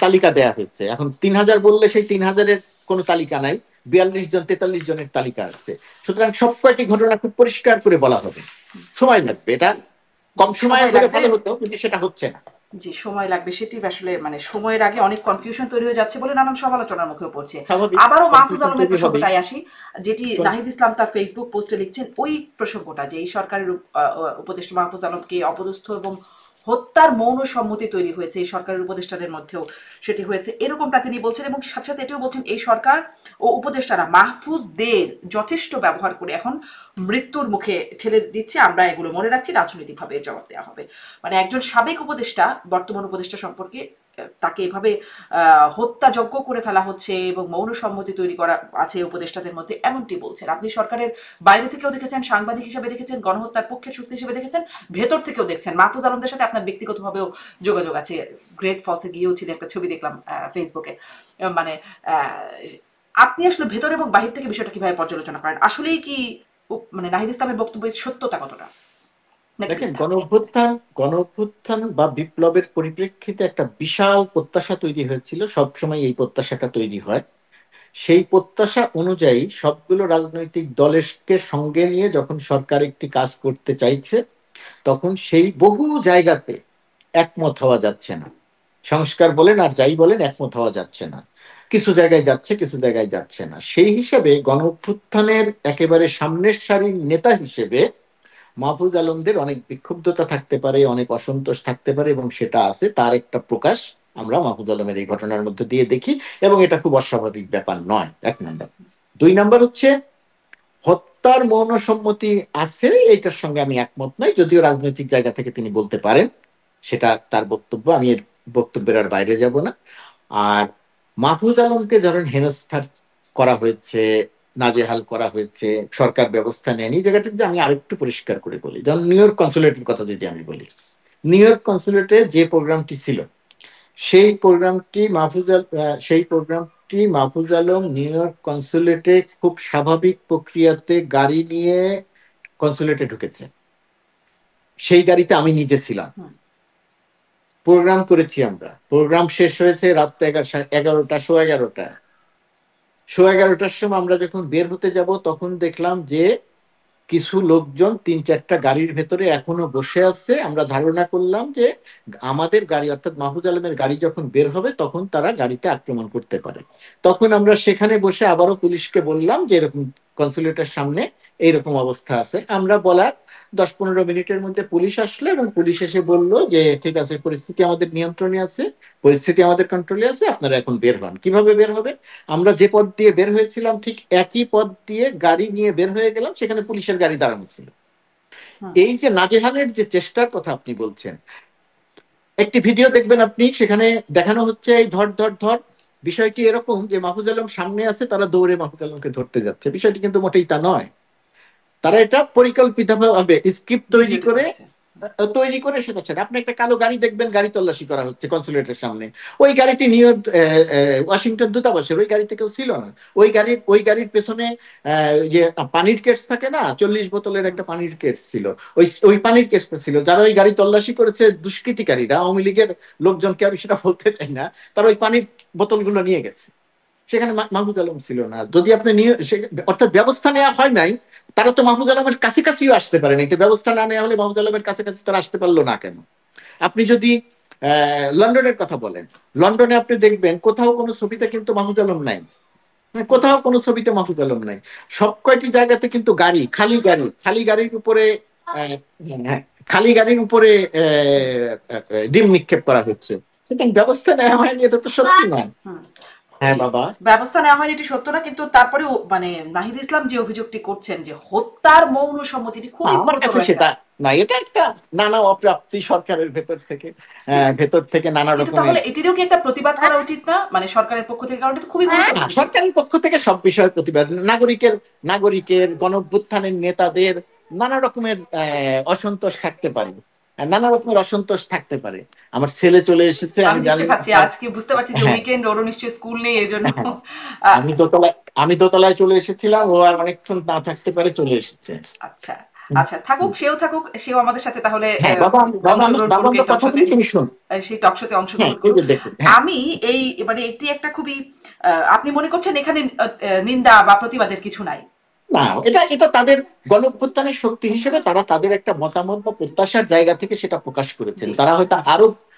তালিকা দেয়া হয়েছে। এখন 3000 বললে সেই 3000-এর কোনো তালিকা নাই, 42 জন 43 জনের তালিকা আছে। সুতরাং সব কয়টি ঘটনা খুব পরিষ্কার করে বলা হবে। সময় লাগবে, এটা কম সময়ে হলে ভালো হতো, কিন্তু সেটা হচ্ছে না। জি, সময় লাগবে, সেটি আসলে মানে সময়ের আগে অনেক কনফিউশন তৈরি হয়ে যাচ্ছে বলে নানান সমালোচনার মুখে পড়ছে। আবারও মাহফুজ আলমের প্রসঙ্গটাই আসি, যেটি নাহিদ ইসলাম তার ফেসবুক পোস্টে লিখছেন, ওই প্রসঙ্গটা যে এই সরকারের উপদেষ্টা মাহফুজ আলমকে অপদস্থ এবং হত্যার মৌন সম্মতি তৈরি হয়েছে এই সরকারের উপদেষ্টাদের মধ্যেও, সেটি হয়েছে এরকমটা তিনি বলছেন। এবং সাথে সাথে এটিও বলছেন এই সরকার ও উপদেষ্টারা মাহফুজদের যথেষ্ট ব্যবহার করে এখন মৃত্যুর মুখে ঠেলে দিচ্ছে। আমরা এগুলো মনে রাখছি, রাজনৈতিকভাবে এর জবাব দেওয়া হবে। মানে একজন সাবেক উপদেষ্টা বর্তমান উপদেষ্টা সম্পর্কে তাকে এভাবে হত্যাযজ্ঞ করে ফেলা হচ্ছে এবং মৌন সম্মতি তৈরি করা আছে উপদেষ্টাদের মধ্যে, এমনটি বলছেন। আপনি সরকারের বাইরে থেকেও দেখেছেন, সাংবাদিক হিসেবে দেখেছেন, গণহত্যার পক্ষের শক্তি হিসেবে দেখেছেন, ভেতর থেকেও দেখছেন। মাহফুজ আলমদের সাথে আপনার ব্যক্তিগতভাবেও যোগাযোগ আছে, গ্রেট ফলসে গিয়েও ছিল, একটা ছবি দেখলাম ফেসবুকে। মানে আপনি আসলে ভেতর এবং বাহির থেকে বিষয়টা কিভাবে পর্যালোচনা করেন? আসলেই কি মানে নাহিদ ইসলামের বক্তব্যের সত্যতা কতটা? দেখেন, গণ অভ্যুত্থান বা বিপ্লবের পরিপ্রেক্ষিতে একটা বিশাল প্রত্যাশা তৈরি হয়েছিল। সবসময় এই প্রত্যাশাটা তৈরি হয়। সেই প্রত্যাশা অনুযায়ী সবগুলো রাজনৈতিক দলকে সঙ্গে নিয়ে যখন সরকার একটি কাজ করতে চাইছে, তখন সেই বহু জায়গাতে একমত হওয়া যাচ্ছে না। সংস্কার বলেন আর যাই বলেন, একমত হওয়া যাচ্ছে না। কিছু জায়গায় যাচ্ছে, কিছু জায়গায় যাচ্ছে না। সেই হিসাবে গণ অভ্যুত্থানের একেবারে সামনের সারির নেতা হিসেবে মাহফুজ আলমদের অনেক বিক্ষুব্ধতা থাকতে পারে, অনেক অসন্তোষ থাকতে পারে, এবং সেটা আছে, তার একটা প্রকাশ আমরা মাহফুজ আলমের এই ঘটনার মধ্যে দিয়ে দেখি, এবং এটা খুব অস্বাভাবিক ব্যাপার নয়, 1 নম্বর। 2 নম্বর হচ্ছে, হত্যার মৌন সম্মতি আছে, এইটার সঙ্গে আমি একমত নই। যদিও রাজনৈতিক জায়গা থেকে তিনি বলতে পারেন, সেটা তার বক্তব্য, আমি এর বক্তব্যের আর বাইরে যাব না। আর মাহফুজ আলমকে ধরেন হেনস্থা করা হয়েছে, নাজেহাল করা হয়েছে, সরকার ব্যবস্থা নেয়নি, এই জায়গাটা যদি আমি আরেকটু পরিষ্কার করে বলি। যেমন নিউ ইয়র্ক কনসুলেটের কথা যদি আমি বলি, নিউ ইয়র্ক কনসুলেটে যে প্রোগ্রামটি ছিল, সেই প্রোগ্রামটি মাহফুজ আলম নিউ ইয়র্ক কনসুলেটে খুব স্বাভাবিক প্রক্রিয়াতে গাড়ি নিয়ে কনসুলেটে ঢুকেছে। সেই গাড়িতে আমি নিজে ছিলাম, প্রোগ্রাম করেছি আমরা। প্রোগ্রাম শেষ হয়েছে রাত 11টা, সোয়া 11টার সময় আমরা যখন বের হতে যাব, তখন দেখলাম যে কিছু লোকজন 3-4টা গাড়ির ভেতরে এখনো বসে আছে। আমরা ধারণা করলাম যে আমাদের গাড়ি, অর্থাৎ মাহফুজ আলমের গাড়ি যখন বের হবে, তখন তারা গাড়িতে আক্রমণ করতে পারে। তখন আমরা সেখানে বসে আবারও পুলিশকে বললাম যে এরকম কনসুলেটের সামনে এইরকম অবস্থা আছে। আমরা বলার 10-15 মিনিটের মধ্যে পুলিশ আসলো, এবং পুলিশ এসে বলল যে ঠিক আছে, পরিস্থিতি আমাদের নিয়ন্ত্রণে আছে, পরিস্থিতি আমাদের কন্ট্রোলে আছে, আপনারা এখন বের হন। কিভাবে বের হবে? আমরা যে পথ দিয়ে বের হয়েছিলাম ঠিক একই পথ দিয়ে গাড়ি নিয়ে বের হয়ে গেলাম, সেখানে পুলিশের গাড়ি দাঁড়ানো ছিল। এই যে নাজেহালের যে চেষ্টার কথা আপনি বলছেন, একটি ভিডিও দেখবেন আপনি, সেখানে দেখানো হচ্ছে এই ধর ধর ধর। বিষয়টি এরকম যে মাহফুজ আলম সামনে আছে, তারা দৌড়ে মাহফুজ আলমকে ধরতে যাচ্ছে। বিষয়টি কিন্তু মোটেই তা নয়। তারা এটা পরিকল্পিতভাবে স্ক্রিপ্ট তৈরি করে সেটা ছেড়ে। আপনি একটা কালো গাড়ি দেখবেন, গাড়ি তল্লাশি করা হচ্ছে কনসুলেটের সামনে। ওই গাড়িটি নিউ ওয়াশিংটন দূতাবাসের, ওই গাড়িতে কেউ ছিল না। ওই গাড়ির পেছনে যে পানির কেস থাকে না, 40 বোতলের একটা পানির কেস ছিল। ওই পানির কেসটা ছিল। যারা ওই গাড়ি তল্লাশি করেছে দুষ্কৃতিকারীরা, আওয়ামী লীগের লোকজনকে আমি সেটা বলতে চাই না, তারা ওই পানির বোতলগুলো নিয়ে গেছে। সেখানে মাহফুজ আলম ছিল না। যদি আপনি অর্থাৎ ব্যবস্থা নেওয়া হয় নাই, তারা তো মাহফুজ আলমের কাছাকাছিও আসতে পারে নাই। তো ব্যবস্থা না নেওয়া হলে মাহফুজ আলমের কাছাকাছি তারা আসতে পারলো না কেন? আপনি যদি লন্ডনের কথা বলেন, লন্ডনে আপনি দেখবেন কোথাও কোনো ছবিতে কিন্তু মাহফুজ আলম নাই। কোথাও কোনো ছবিতে মাহফুজ আলম নাই। সব কয়টি জায়গাতে কিন্তু গাড়ি, খালি গাড়ির উপরে খালি গাড়ির উপরে ডিম নিক্ষেপ করা হচ্ছে। সুতরাং ব্যবস্থা নেওয়া হয়নি, এটা তো সত্যি নয়। হ্যাঁ বাবা, ব্যবস্থা নেওয়া হয়নি এটি সত্য না, কিন্তু তারপরেও মানে নাহিদ ইসলাম যে অভিযোগটি করছেন যে হত্যার মৌন সম্মতিটি খুবই আমার কাছে সেটা না, এটা একটা নানা অপ্রাপ্তি সরকারের ভেতর থেকে নানা কিন্তু রকমের। তাহলে এটিরও কি একটা প্রতিবাদ করা উচিত না, মানে সরকারের পক্ষ থেকে? কারণ এটা খুবই গুরুত্বপূর্ণ। সরকারের পক্ষ থেকে সব বিষয়ে প্রতিবাদ, নাগরিকের গণঅভ্যুত্থানের নেতাদের নানা রকমের অসন্তোষ থাকতে পারে, নানা রকমের অসন্তোষ থাকতে পারে। আমার ছেলে চলে এসেছে, আমি আমি জানি দেখতে পাচ্ছি, আজকে বুঝতে পারছি যে উইকেন্ড, ওরও নিশ্চয়ই স্কুল নেই, এজন্য আমি দোতলায় চলে এসেছিলাম, ও আর অনেকক্ষণ না থাকতে পারে, চলে এসেছে। আচ্ছা আচ্ছা, থাকুক, সেও আমাদের সাথে তাহলে সেই টক শোতে অংশগ্রহণ করুক। আমি এই মানে এটি একটা খুবই, আপনি মনে করছেন এখানে নিন্দা বা প্রতিবাদের কিছু নাই? না, এটা তাদের গণঅভ্যুত্থানের শক্তি হিসেবে তারা তাদের একটা মতামত বা প্রত্যাশার জায়গা থেকে সেটা প্রকাশ করেছেন। তারা হয়তো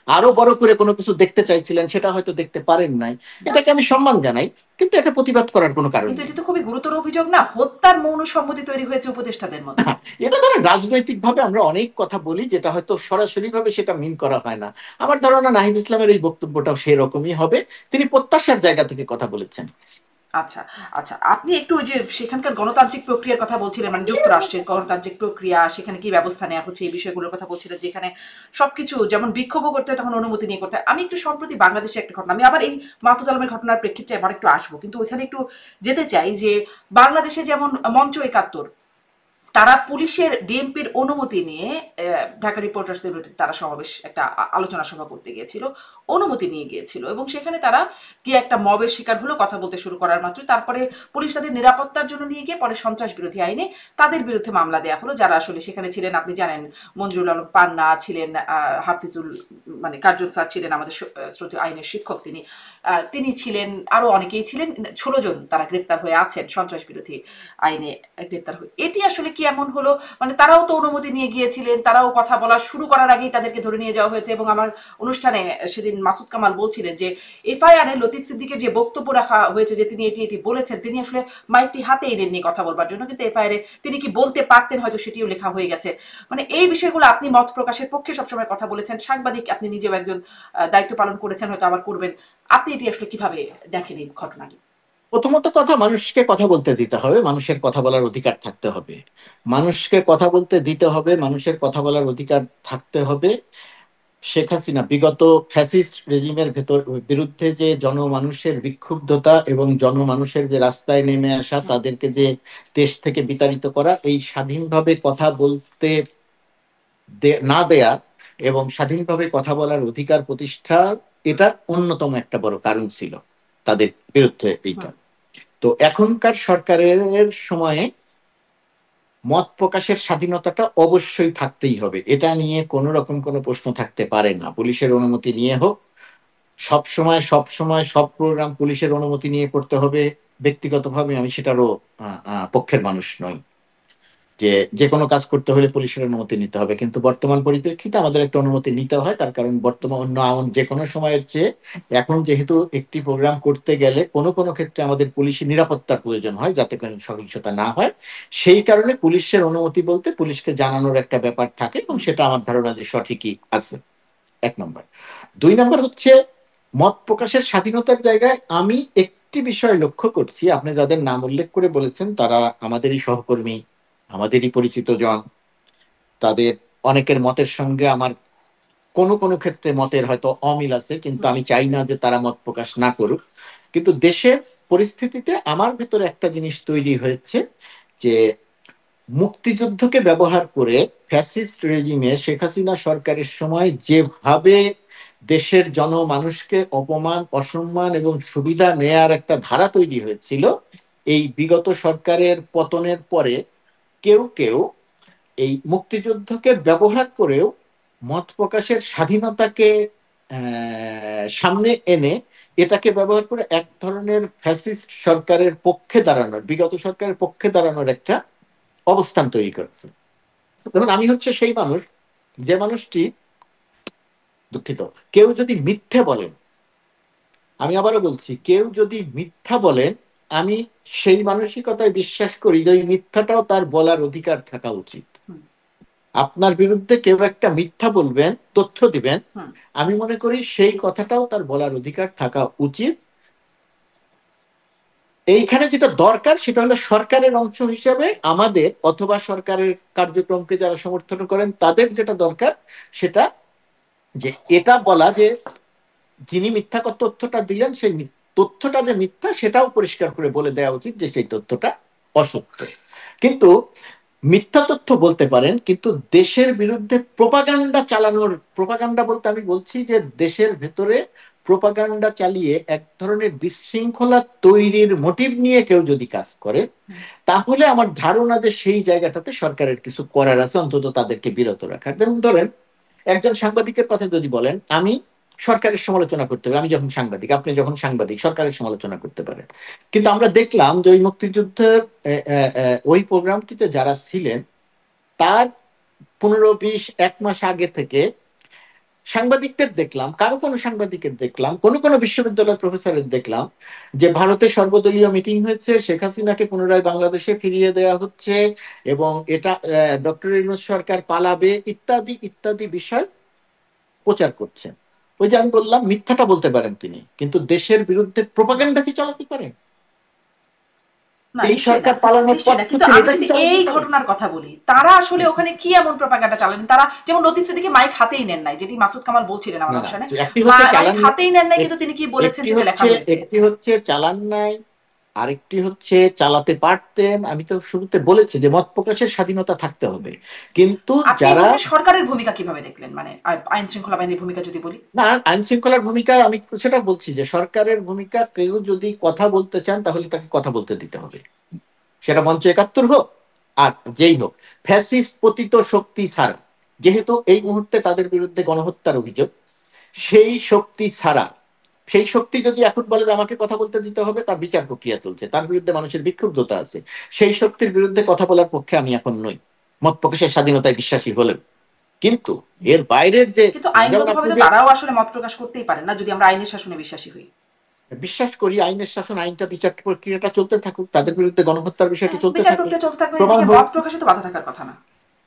আরো বড় করে কোনো কিছু দেখতে চাইছিলেন, সেটা হয়তো দেখতে পারেন নাই। এটাকে আমি সম্মান জানাই, কিন্তু এটা প্রতিবাদ করার কোনো কারণ কিন্তু নেই। এটা তো খুবই গুরুতর অভিযোগ না, হত্যার মৌন সম্মতি তৈরি হয়েছে উপদেষ্টাদের মধ্যে। এটা ধরেন রাজনৈতিক ভাবে আমরা অনেক কথা বলি, যেটা হয়তো সরাসরি ভাবে সেটা মিন করা হয় না। আমার ধারণা নাহিদ ইসলামের এই বক্তব্যটাও সেরকমই হবে, তিনি প্রত্যাশার জায়গা থেকে কথা বলেছেন। আচ্ছা, আচ্ছা, আপনি একটু ওই যে সেখানকার গণতান্ত্রিক প্রক্রিয়ার কথা বলছিলেন, মানে যুক্তরাষ্ট্রের গণতান্ত্রিক প্রক্রিয়া, সেখানে কি ব্যবস্থা নেওয়া হচ্ছে এই বিষয়গুলোর কথা বলছিলেন, যেখানে সবকিছু যেমন বিক্ষোভও করতে হয় তখন অনুমতি নিয়ে করতে হয়। আমি একটু সম্প্রতি বাংলাদেশে একটা ঘটনা, আমি আবার এই মাহফুজ আলমের ঘটনার প্রেক্ষিতে আবার একটু আসবো, কিন্তু ওইখানে একটু যেতে চাই যে বাংলাদেশে যেমন মঞ্চ ৭১ তারা পুলিশের ডিএমপির অনুমতি নিয়ে ঢাকা রিপোর্টার্সের বিরুদ্ধে তারা সমাবেশ একটা আলোচনা সভা করতে গিয়েছিল, অনুমতি নিয়ে গিয়েছিল, এবং সেখানে তারা গিয়ে একটা মবের শিকার হলো কথা বলতে শুরু করার মাত্র। তারপরে পুলিশ তাদের নিরাপত্তার জন্য নিয়ে গিয়ে পরে সন্ত্রাস বিরোধী আইনে তাদের বিরুদ্ধে মামলা দেওয়া হলো, যারা আসলে সেখানে ছিলেন। আপনি জানেন মঞ্জুরুল আলম পান্না ছিলেন, হাফিজুল মানে কার্জন স্যার ছিলেন, আমাদের শ্রদ্ধেয় আইনের শিক্ষক তিনি, তিনি ছিলেন, আরো অনেকেই ছিলেন। ১৬ জন তারা গ্রেপ্তার হয়ে আছেন সন্ত্রাস বিরোধী আইনে গ্রেপ্তার হয়ে। এটি আসলে কি এমন হলো, মানে তারাও তো অনুমতি নিয়ে গিয়েছিলেন, তারাও কথা বলা শুরু করার আগেই তাদেরকে ধরে নিয়ে যাওয়া হয়েছে। এবং আমার অনুষ্ঠানে সেদিন মাসুদ কামাল বলছিলেন যে এফআইআর এ লতিফ সিদ্দিকের যে বক্তব্য রাখা হয়েছে যে তিনি এটি এটি বলেছেন, তিনি আসলে মাইকটি হাতে এনেননি কথা বলবার জন্য, কিন্তু এফআইআর এ তিনি কি বলতে পারতেন হয়তো সেটিও লেখা হয়ে গেছে। মানে এই বিষয়গুলো আপনি মত প্রকাশের পক্ষে সবসময় কথা বলেছেন, সাংবাদিক, আপনি নিজেও একজন দায়িত্ব পালন করেছেন, হয়তো আবার করবেন। আপনি এটি আসলে কিভাবে দেখেন এই ঘটনাটি? প্রথমত কথা, মানুষকে কথা বলতে দিতে হবে, মানুষের কথা বলার অধিকার থাকতে হবে। মানুষকে কথা বলতে দিতে হবে, মানুষের কথা বলার অধিকার থাকতে হবে। শেখ হাসিনা বিগত ফ্যাসিস্ট রেজিমের বিরুদ্ধে যে জনমানুষের বিক্ষুব্ধতা এবং জনমানুষের যে রাস্তায় নেমে আসা, তাদেরকে যে দেশ থেকে বিতাড়িত করা, এই স্বাধীনভাবে কথা বলতে না দেয়া এবং স্বাধীনভাবে কথা বলার অধিকার প্রতিষ্ঠা, এটা অন্যতম একটা বড় কারণ ছিল তাদের বিরুদ্ধে এইটা। তো এখনকার সরকারের সময়ে মত প্রকাশের স্বাধীনতাটা অবশ্যই থাকতেই হবে, এটা নিয়ে কোনো রকম কোনো প্রশ্ন থাকতে পারে না। পুলিশের অনুমতি নিয়ে হোক, সব সময় সব প্রোগ্রাম পুলিশের অনুমতি নিয়ে করতে হবে, ব্যক্তিগতভাবে আমি সেটারও পক্ষের মানুষ নই, যে যে কোনো কাজ করতে হলে পুলিশের অনুমতি নিতে হবে। কিন্তু বর্তমান পরিপ্রেক্ষিতে আমাদের একটা অনুমতি নিতে হয়, তার কারণ বর্তমান অন্য যে কোনো সময়ের চেয়ে এখন যেহেতু একটি প্রোগ্রাম করতে গেলে কোনো কোনো ক্ষেত্রে আমাদের পুলিশি নিরাপত্তার প্রয়োজন হয়, যাতে কোনো সহিংসতা না হয়। সেই কারণে পুলিশের অনুমতি বলতে পুলিশকে জানানোর একটা ব্যাপার থাকে, এবং সেটা আমার ধারণা যে সঠিকই আছে, ১ নম্বর। ২ নম্বর হচ্ছে মত প্রকাশের স্বাধীনতার জায়গায় আমি একটি বিষয় লক্ষ্য করছি, আপনি যাদের নাম উল্লেখ করে বলেছেন তারা আমাদেরই সহকর্মী, আমাদেরই পরিচিত জন। তাদের অনেকের মতের সঙ্গে আমার কোনো কোনো ক্ষেত্রে মতের হয়তো অমিল আছে, কিন্তু আমি চাই না যে তারা মত প্রকাশ না করুক। কিন্তু দেশের পরিস্থিতিতে আমার ভেতরে একটা জিনিস তৈরি হয়েছে, যে মুক্তিযুদ্ধকে ব্যবহার করে ফ্যাসিস্ট রেজিমে শেখ হাসিনা সরকারের সময় যেভাবে দেশের জনমানুষকে অপমান, অসম্মান এবং সুবিধা নেয়ার একটা ধারা তৈরি হয়েছিল, এই বিগত সরকারের পতনের পরে কেউ কেউ এই মুক্তিযুদ্ধকে ব্যবহার করেও মত প্রকাশের স্বাধীনতাকে সামনে এনে এটাকে ব্যবহার করে এক ধরনের ফ্যাসিস্ট সরকারের পক্ষে দাঁড়ানোর, বিগত সরকারের পক্ষে দাঁড়ানোর একটা অবস্থান তৈরি করেছে। যেমন আমি হচ্ছে সেই মানুষ, যে মানুষটি, দুঃখিত, কেউ যদি মিথ্যে বলেন, আমি আবারও বলছি, কেউ যদি মিথ্যা বলেন, আমি সেই মানসিকতায় বিশ্বাস করি যে ওই মিথ্যাটাও তার বলার অধিকার থাকা উচিত। আপনার বিরুদ্ধে কেউ একটা মিথ্যা বলবেন, তথ্য দিবেন, আমি মনে করি সেই কথাটাও তার বলার অধিকার থাকা উচিত। এইখানে যেটা দরকার সেটা হলো সরকারের অংশ হিসেবে আমাদের, অথবা সরকারের কার্যক্রমকে যারা সমর্থন করেন তাদের যেটা দরকার সেটা যে এটা বলা যে যিনি মিথ্যা তথ্যটা দিলেন সেই তথ্যটা যে মিথ্যা সেটাও পরিষ্কার করে বলে দেওয়া উচিত যে সেই তথ্যটা অসত্য। কিন্তু মিথ্যা তথ্য বলতে পারেন, কিন্তু দেশের বিরুদ্ধে প্রোপাগান্ডা চালানোর, প্রোপাগান্ডা বলতে আমি বলছি যে দেশের ভেতরে প্রোপাগান্ডা চালিয়ে এক ধরনের বিশৃঙ্খলা তৈরির মোটিভ নিয়ে কেউ যদি কাজ করে, তাহলে আমার ধারণা যে সেই জায়গাটাতে সরকারের কিছু করার আছে, অন্তত তাদেরকে বিরত রাখার। যেমন ধরেন, একজন সাংবাদিকের কথা যদি বলেন, আমি সরকারের সমালোচনা করতে পারি, আমি যখন সাংবাদিক, আপনি যখন সাংবাদিক, সরকারের সমালোচনা করতে পারেন। কিন্তু আমরা দেখলাম যে ওই মুক্তিযুদ্ধের ওই প্রোগ্রামটিতে যারা ছিলেন, তার ১৫-২০ এক মাস আগে থেকে সাংবাদিকদের দেখলাম, কারো কোনো সাংবাদিকের দেখলাম, কোনো বিশ্ববিদ্যালয়ের প্রফেসরের দেখলাম যে ভারতে সর্বদলীয় মিটিং হয়েছে, শেখ হাসিনাকে পুনরায় বাংলাদেশে ফিরিয়ে দেওয়া হচ্ছে এবং এটা ডক্টর ইউনূস সরকার পালাবে ইত্যাদি ইত্যাদি বিষয় প্রচার করছেন। ওই যে আমি বললাম, মিথ্যাটা বলতে পারেন তিনি, কিন্তু দেশের বিরুদ্ধে প্রোপাগান্ডা কি চালাতে পারেন? না, এই নিশ্চয়ই না, সরকার পালানোর পর নিশ্চয়ই না। কিন্তু থেকে আমি এটা কি যদি চালাতে এই পারেন? ঘটনার কথা বলি, তারা আসলে ওখানে কি এমন প্রপাগান্ডা চালালেন? তারা যেমন লতিফ সিদ্দিকী মাইক হাতেই নেন নাই, যেটি মাসুদ কামাল বলছিলেন আমার না, অনুষ্ঠানে। একটি হচ্ছে মাইক চালান, হাতেই নেন নাই, কিন্তু তিনি কি বলেছেন একটি সেটা লেখা হচ্ছে হয়েছে। একটি হচ্ছে চালান নাই, আরেকটি হচ্ছে চালাতে পারতেন। আমি তো শুরুতে বলেছি যে মত প্রকাশের স্বাধীনতা থাকতে হবে, কিন্তু আপনি যারা এখানে সরকারের ভূমিকা কিভাবে দেখলেন, মানে আইন শৃঙ্খলা বাহিনীর ভূমিকা যদি বলি? না, আইন শৃঙ্খলার ভূমিকা আমি সেটা বলছি যে সরকারের ভূমিকা, কেউ যদি কথা বলতে চান তাহলে তাকে কথা বলতে দিতে হবে, সেটা মঞ্চ ৭১ হোক আর যেই হোক। ফ্যাসিস্ট পতিত শক্তি ছাড়া, যেহেতু এই মুহূর্তে তাদের বিরুদ্ধে গণহত্যার অভিযোগ, সেই শক্তি ছাড়া, সেই শক্তি যদি এখন বলে যে আমাকে কথা বলতে দিতে হবে, তার বিচার প্রক্রিয়া চলছে, তার বিরুদ্ধে মানুষের বিক্ষুব্ধতা আছে, সেই শক্তির বিরুদ্ধে কথা বলার পক্ষে আমি এখন নই, মত প্রকাশের স্বাধীনতায় বিশ্বাসী হলেও। কিন্তু এর বাইরের যে, কিন্তু যেমন আপনি আইনগতভাবে তো যে তারাও আসলে মত প্রকাশ করতেই পারেন না, যদি আমরা আইনের শাসনে বিশ্বাসী হই। বিশ্বাস করি আইনের শাসন, আইনটা বিচার প্রক্রিয়াটা চলতে থাকুক, তাদের বিরুদ্ধে গণহত্যার বিষয়টি হ্যাঁ, চলতে বিচার থাকুক, প্রক্রিয়া চলতে থাকবে, প্রমাণ এদিকে হোক। মত প্রকাশে তো বাধা থাকার কথা না।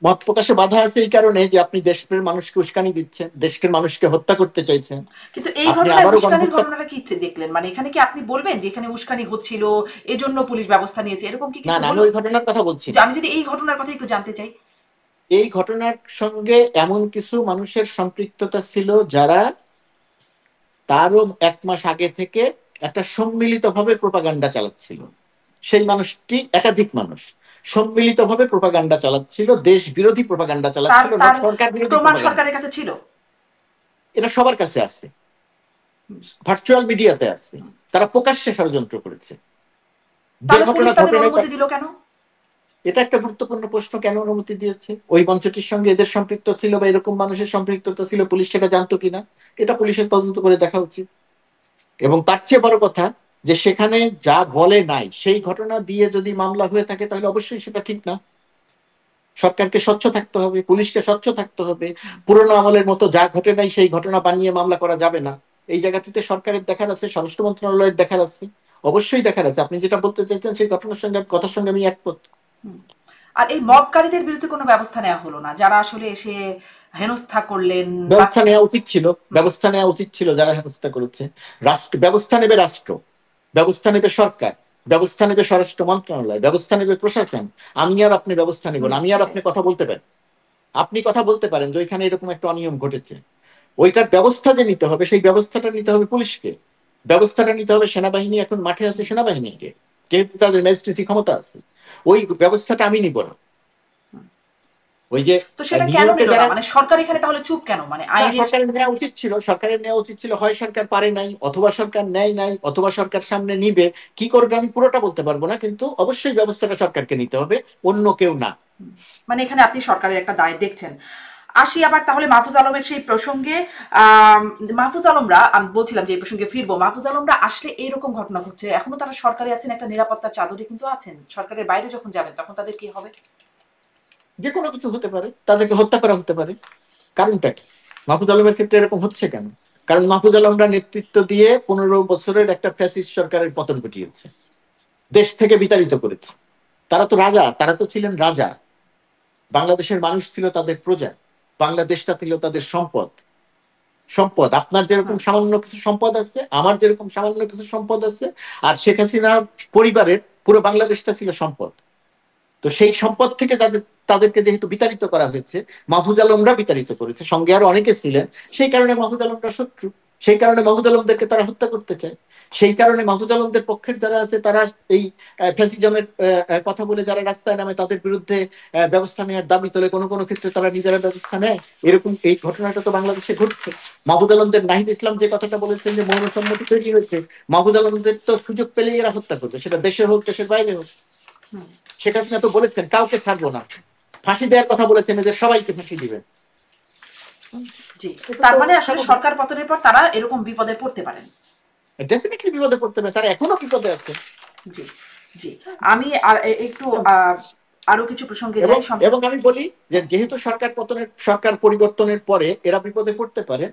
মত প্রকাশে বাধা আছে এই কারণে যে আপনি দেশের মানুষকে উস্কানি দিচ্ছেন, দেশের মানুষকে হত্যা করতে চাইছেন। কিন্তু এই আপনি ঘটনায় আবারও উস্কানির গণহত্যা, ঘটনাটা কি দেখলেন? মানে এখানে কি আপনি বলবেন যে এখানে উস্কানি হচ্ছিল, এজন্য পুলিশ ব্যবস্থা নিয়েছে, এরকম কি না কিছু না, আমি হলো? ওই ঘটনার কথা বলছি যে না। আমি যদি এই ঘটনার কথা একটু জানতে চাই। এই ঘটনার সঙ্গে এমন কিছু মানুষের সম্পৃক্ততা ছিল যারা তারও ১ মাস আগে থেকে একটা সম্মিলিতভাবে প্রোপাগান্ডা চালাচ্ছিল। সেই মানুষটি, একাধিক মানুষ সম্মিলিতভাবে প্রোপাগান্ডা চালাচ্ছিল, দেশ বিরোধী প্রোপাগান্ডা তার চালাচ্ছিল, নট তার সরকার বিরোধী প্রমাণ প্রোপাগান্ডা। সরকারের কাছে ছিল? এটা সবার কাছে আছে, ভার্চুয়াল মিডিয়াতে আছে, তারা প্রকাশ্যে ষড়যন্ত্র করেছে। যে তাহলে ঘটনা পুলিশ তাদের ঘটে নাই, অনুমতি দিল কেন? এটা একটা গুরুত্বপূর্ণ প্রশ্ন, কেন অনুমতি দিয়েছে? ওই মঞ্চটির সঙ্গে এদের সম্পৃক্ত ছিল বা এরকম মানুষের সম্পৃক্ততা ছিল, পুলিশ সেটা জানতো কিনা, এটা পুলিশের তদন্ত করে দেখা উচিত। এবং তার চেয়ে বড় কথা, যে সেখানে যা বলে নাই সেই ঘটনা দিয়ে যদি মামলা হয়ে থাকে তাহলে অবশ্যই সেটা ঠিক না। সরকারকে স্বচ্ছ থাকতে হবে, পুলিশকে স্বচ্ছ থাকতে হবে। পুরোনো আমলের মতো যা ঘটে নাই সেই ঘটনা বানিয়ে মামলা করা যাবে না। এই জায়গাটিতে সরকারের দেখার আছে, স্বরাষ্ট্র মন্ত্রণালয়ের দেখার আছে, অবশ্যই দেখার আছে। আপনি যেটা বলতে চাইছেন সেই ঘটনার সঙ্গে, কথার সঙ্গে আমি একমত। আর এই মবকারীদের বিরুদ্ধে কোনো ব্যবস্থা নেওয়া হলো না, যারা আসলে এসে হেনস্থা করলেন? ব্যবস্থা নেওয়া উচিত ছিল, ব্যবস্থা নেওয়া উচিত ছিল যারা হেনস্থা করেছে। রাষ্ট্র ব্যবস্থা নেবে, রাষ্ট্র ব্যবস্থা নেবে, সরকার ব্যবস্থা নেবে, স্বরাষ্ট্র মন্ত্রণালয় ব্যবস্থা নেবে, প্রশাসন। আমি আর আপনি ব্যবস্থা নেব না? আমি আর আপনি কথা বলতে পারেন, আপনি কথা বলতে পারেন যে ওইখানে এরকম একটা অনিয়ম ঘটেছে, ওইটার ব্যবস্থা যে নিতে হবে সেই ব্যবস্থাটা নিতে হবে পুলিশকে, ব্যবস্থাটা নিতে হবে সেনাবাহিনী, এখন মাঠে আছে সেনাবাহিনীকে, যেহেতু তাদের ম্যাজিস্ট্রেসি ক্ষমতা আছে। ওই ব্যবস্থাটা আমি নিব না। ওই যে তো সেটা নিউ কেন ইয়র্কে নিল না? যারা, মানে সরকার এখানে তাহলে চুপ কেন? মানে না, আইনের। সরকারের নেওয়া উচিত ছিল, সরকারের নেওয়া উচিত ছিল। হয় সরকার পারে নাই, অথবা সরকার নেয় নাই, অথবা সরকার সামনে নিবে, কি করবে আমি পুরোটা বলতে পারবো না, কিন্তু অবশ্যই ব্যবস্থাটা সরকারকে নিতে হবে, অন্য কেউ না। মানে এখানে আপনি সরকারের একটা দায় দেখছেন। আসি আবার তাহলে মাহফুজ আলমের সেই প্রসঙ্গে। মাহফুজ আলমরা, আমি বলছিলাম যে এই প্রসঙ্গে ফিরবো, মাহফুজ আলমরা আসলে এইরকম ঘটনা ঘটছে, এখনো তারা সরকারি আছেন, একটা নিরাপত্তার চাদরে কিন্তু আছেন। সরকারের বাইরে যখন যাবেন তখন তাদের কি হবে? যে কোনো কিছু হতে পারে, তাদেরকে হত্যা করা হতে পারে। কারণটা কি? মাহফুজ আলমের ক্ষেত্রে এরকম হচ্ছে কেন? কারণ মাহফুজ আলমরা নেতৃত্ব দিয়ে ১৫ বছরের একটা ফ্যাসিস্ট সরকারের পতন ঘটিয়েছে, দেশ থেকে বিতাড়িত করেছে। তারা তো রাজা, তারা তো ছিলেন রাজা, বাংলাদেশের মানুষ ছিল তাদের প্রজা, বাংলাদেশটা ছিল তাদের সম্পদ। সম্পদ, আপনার যেরকম সামান্য কিছু সম্পদ আছে, আমার যেরকম সামান্য কিছু সম্পদ আছে, আর শেখ হাসিনা পরিবারের পুরো বাংলাদেশটা ছিল সম্পদ। তো সেই সম্পদ থেকে তাদেরকে যেহেতু বিতাড়িত করা হয়েছে, মাহফুজ আলমরা বিতাড়িত করেছে, সঙ্গে আরো অনেকে ছিলেন, সেই কারণে মাহফুজ আলমরা শত্রু, সেই কারণে মাহফুজ আলমদেরকে তারা হত্যা করতে চায়। সেই কারণে মাহফুজ আলমদের পক্ষের যারা আছে তারা এই ফ্যাসিজমের কথা বলে যারা রাস্তায় নামে তাদের বিরুদ্ধে ব্যবস্থা নেওয়ার দাবি তোলে, কোনো কোনো ক্ষেত্রে তারা নিজেরা ব্যবস্থা নেয়। এরকম এই ঘটনাটা তো বাংলাদেশে ঘটছে। মাহফুজ আলমদের, নাহিদ ইসলাম যে কথাটা বলেছেন যে মৌন সম্মতি তৈরি হয়েছে, মাহফুজ আলমদের তো সুযোগ পেলেই এরা হত্যা করবে, সেটা দেশের হোক দেশের বাইরে হোক। শেখ হাসিনা তো বলেছেন কাউকে ছাড়বো না, ফাঁসি দেওয়ার কথা বলেছেন, এদের সবাইকে ফাঁসি দিবেন। জি, তার মানে আসলে সরকার পতনের পর তারা এরকম বিপদে পড়তে পারেন। ডেফিনেটলি বিপদে পড়তে হবে, তারা এখনো বিপদে আছে। জি, জি। আমি আর একটু আরো কিছু প্রসঙ্গে এবং যাই। এবং আমি বলি যে যেহেতু সরকার পরিবর্তনের পরে এরা বিপদে পড়তে পারে,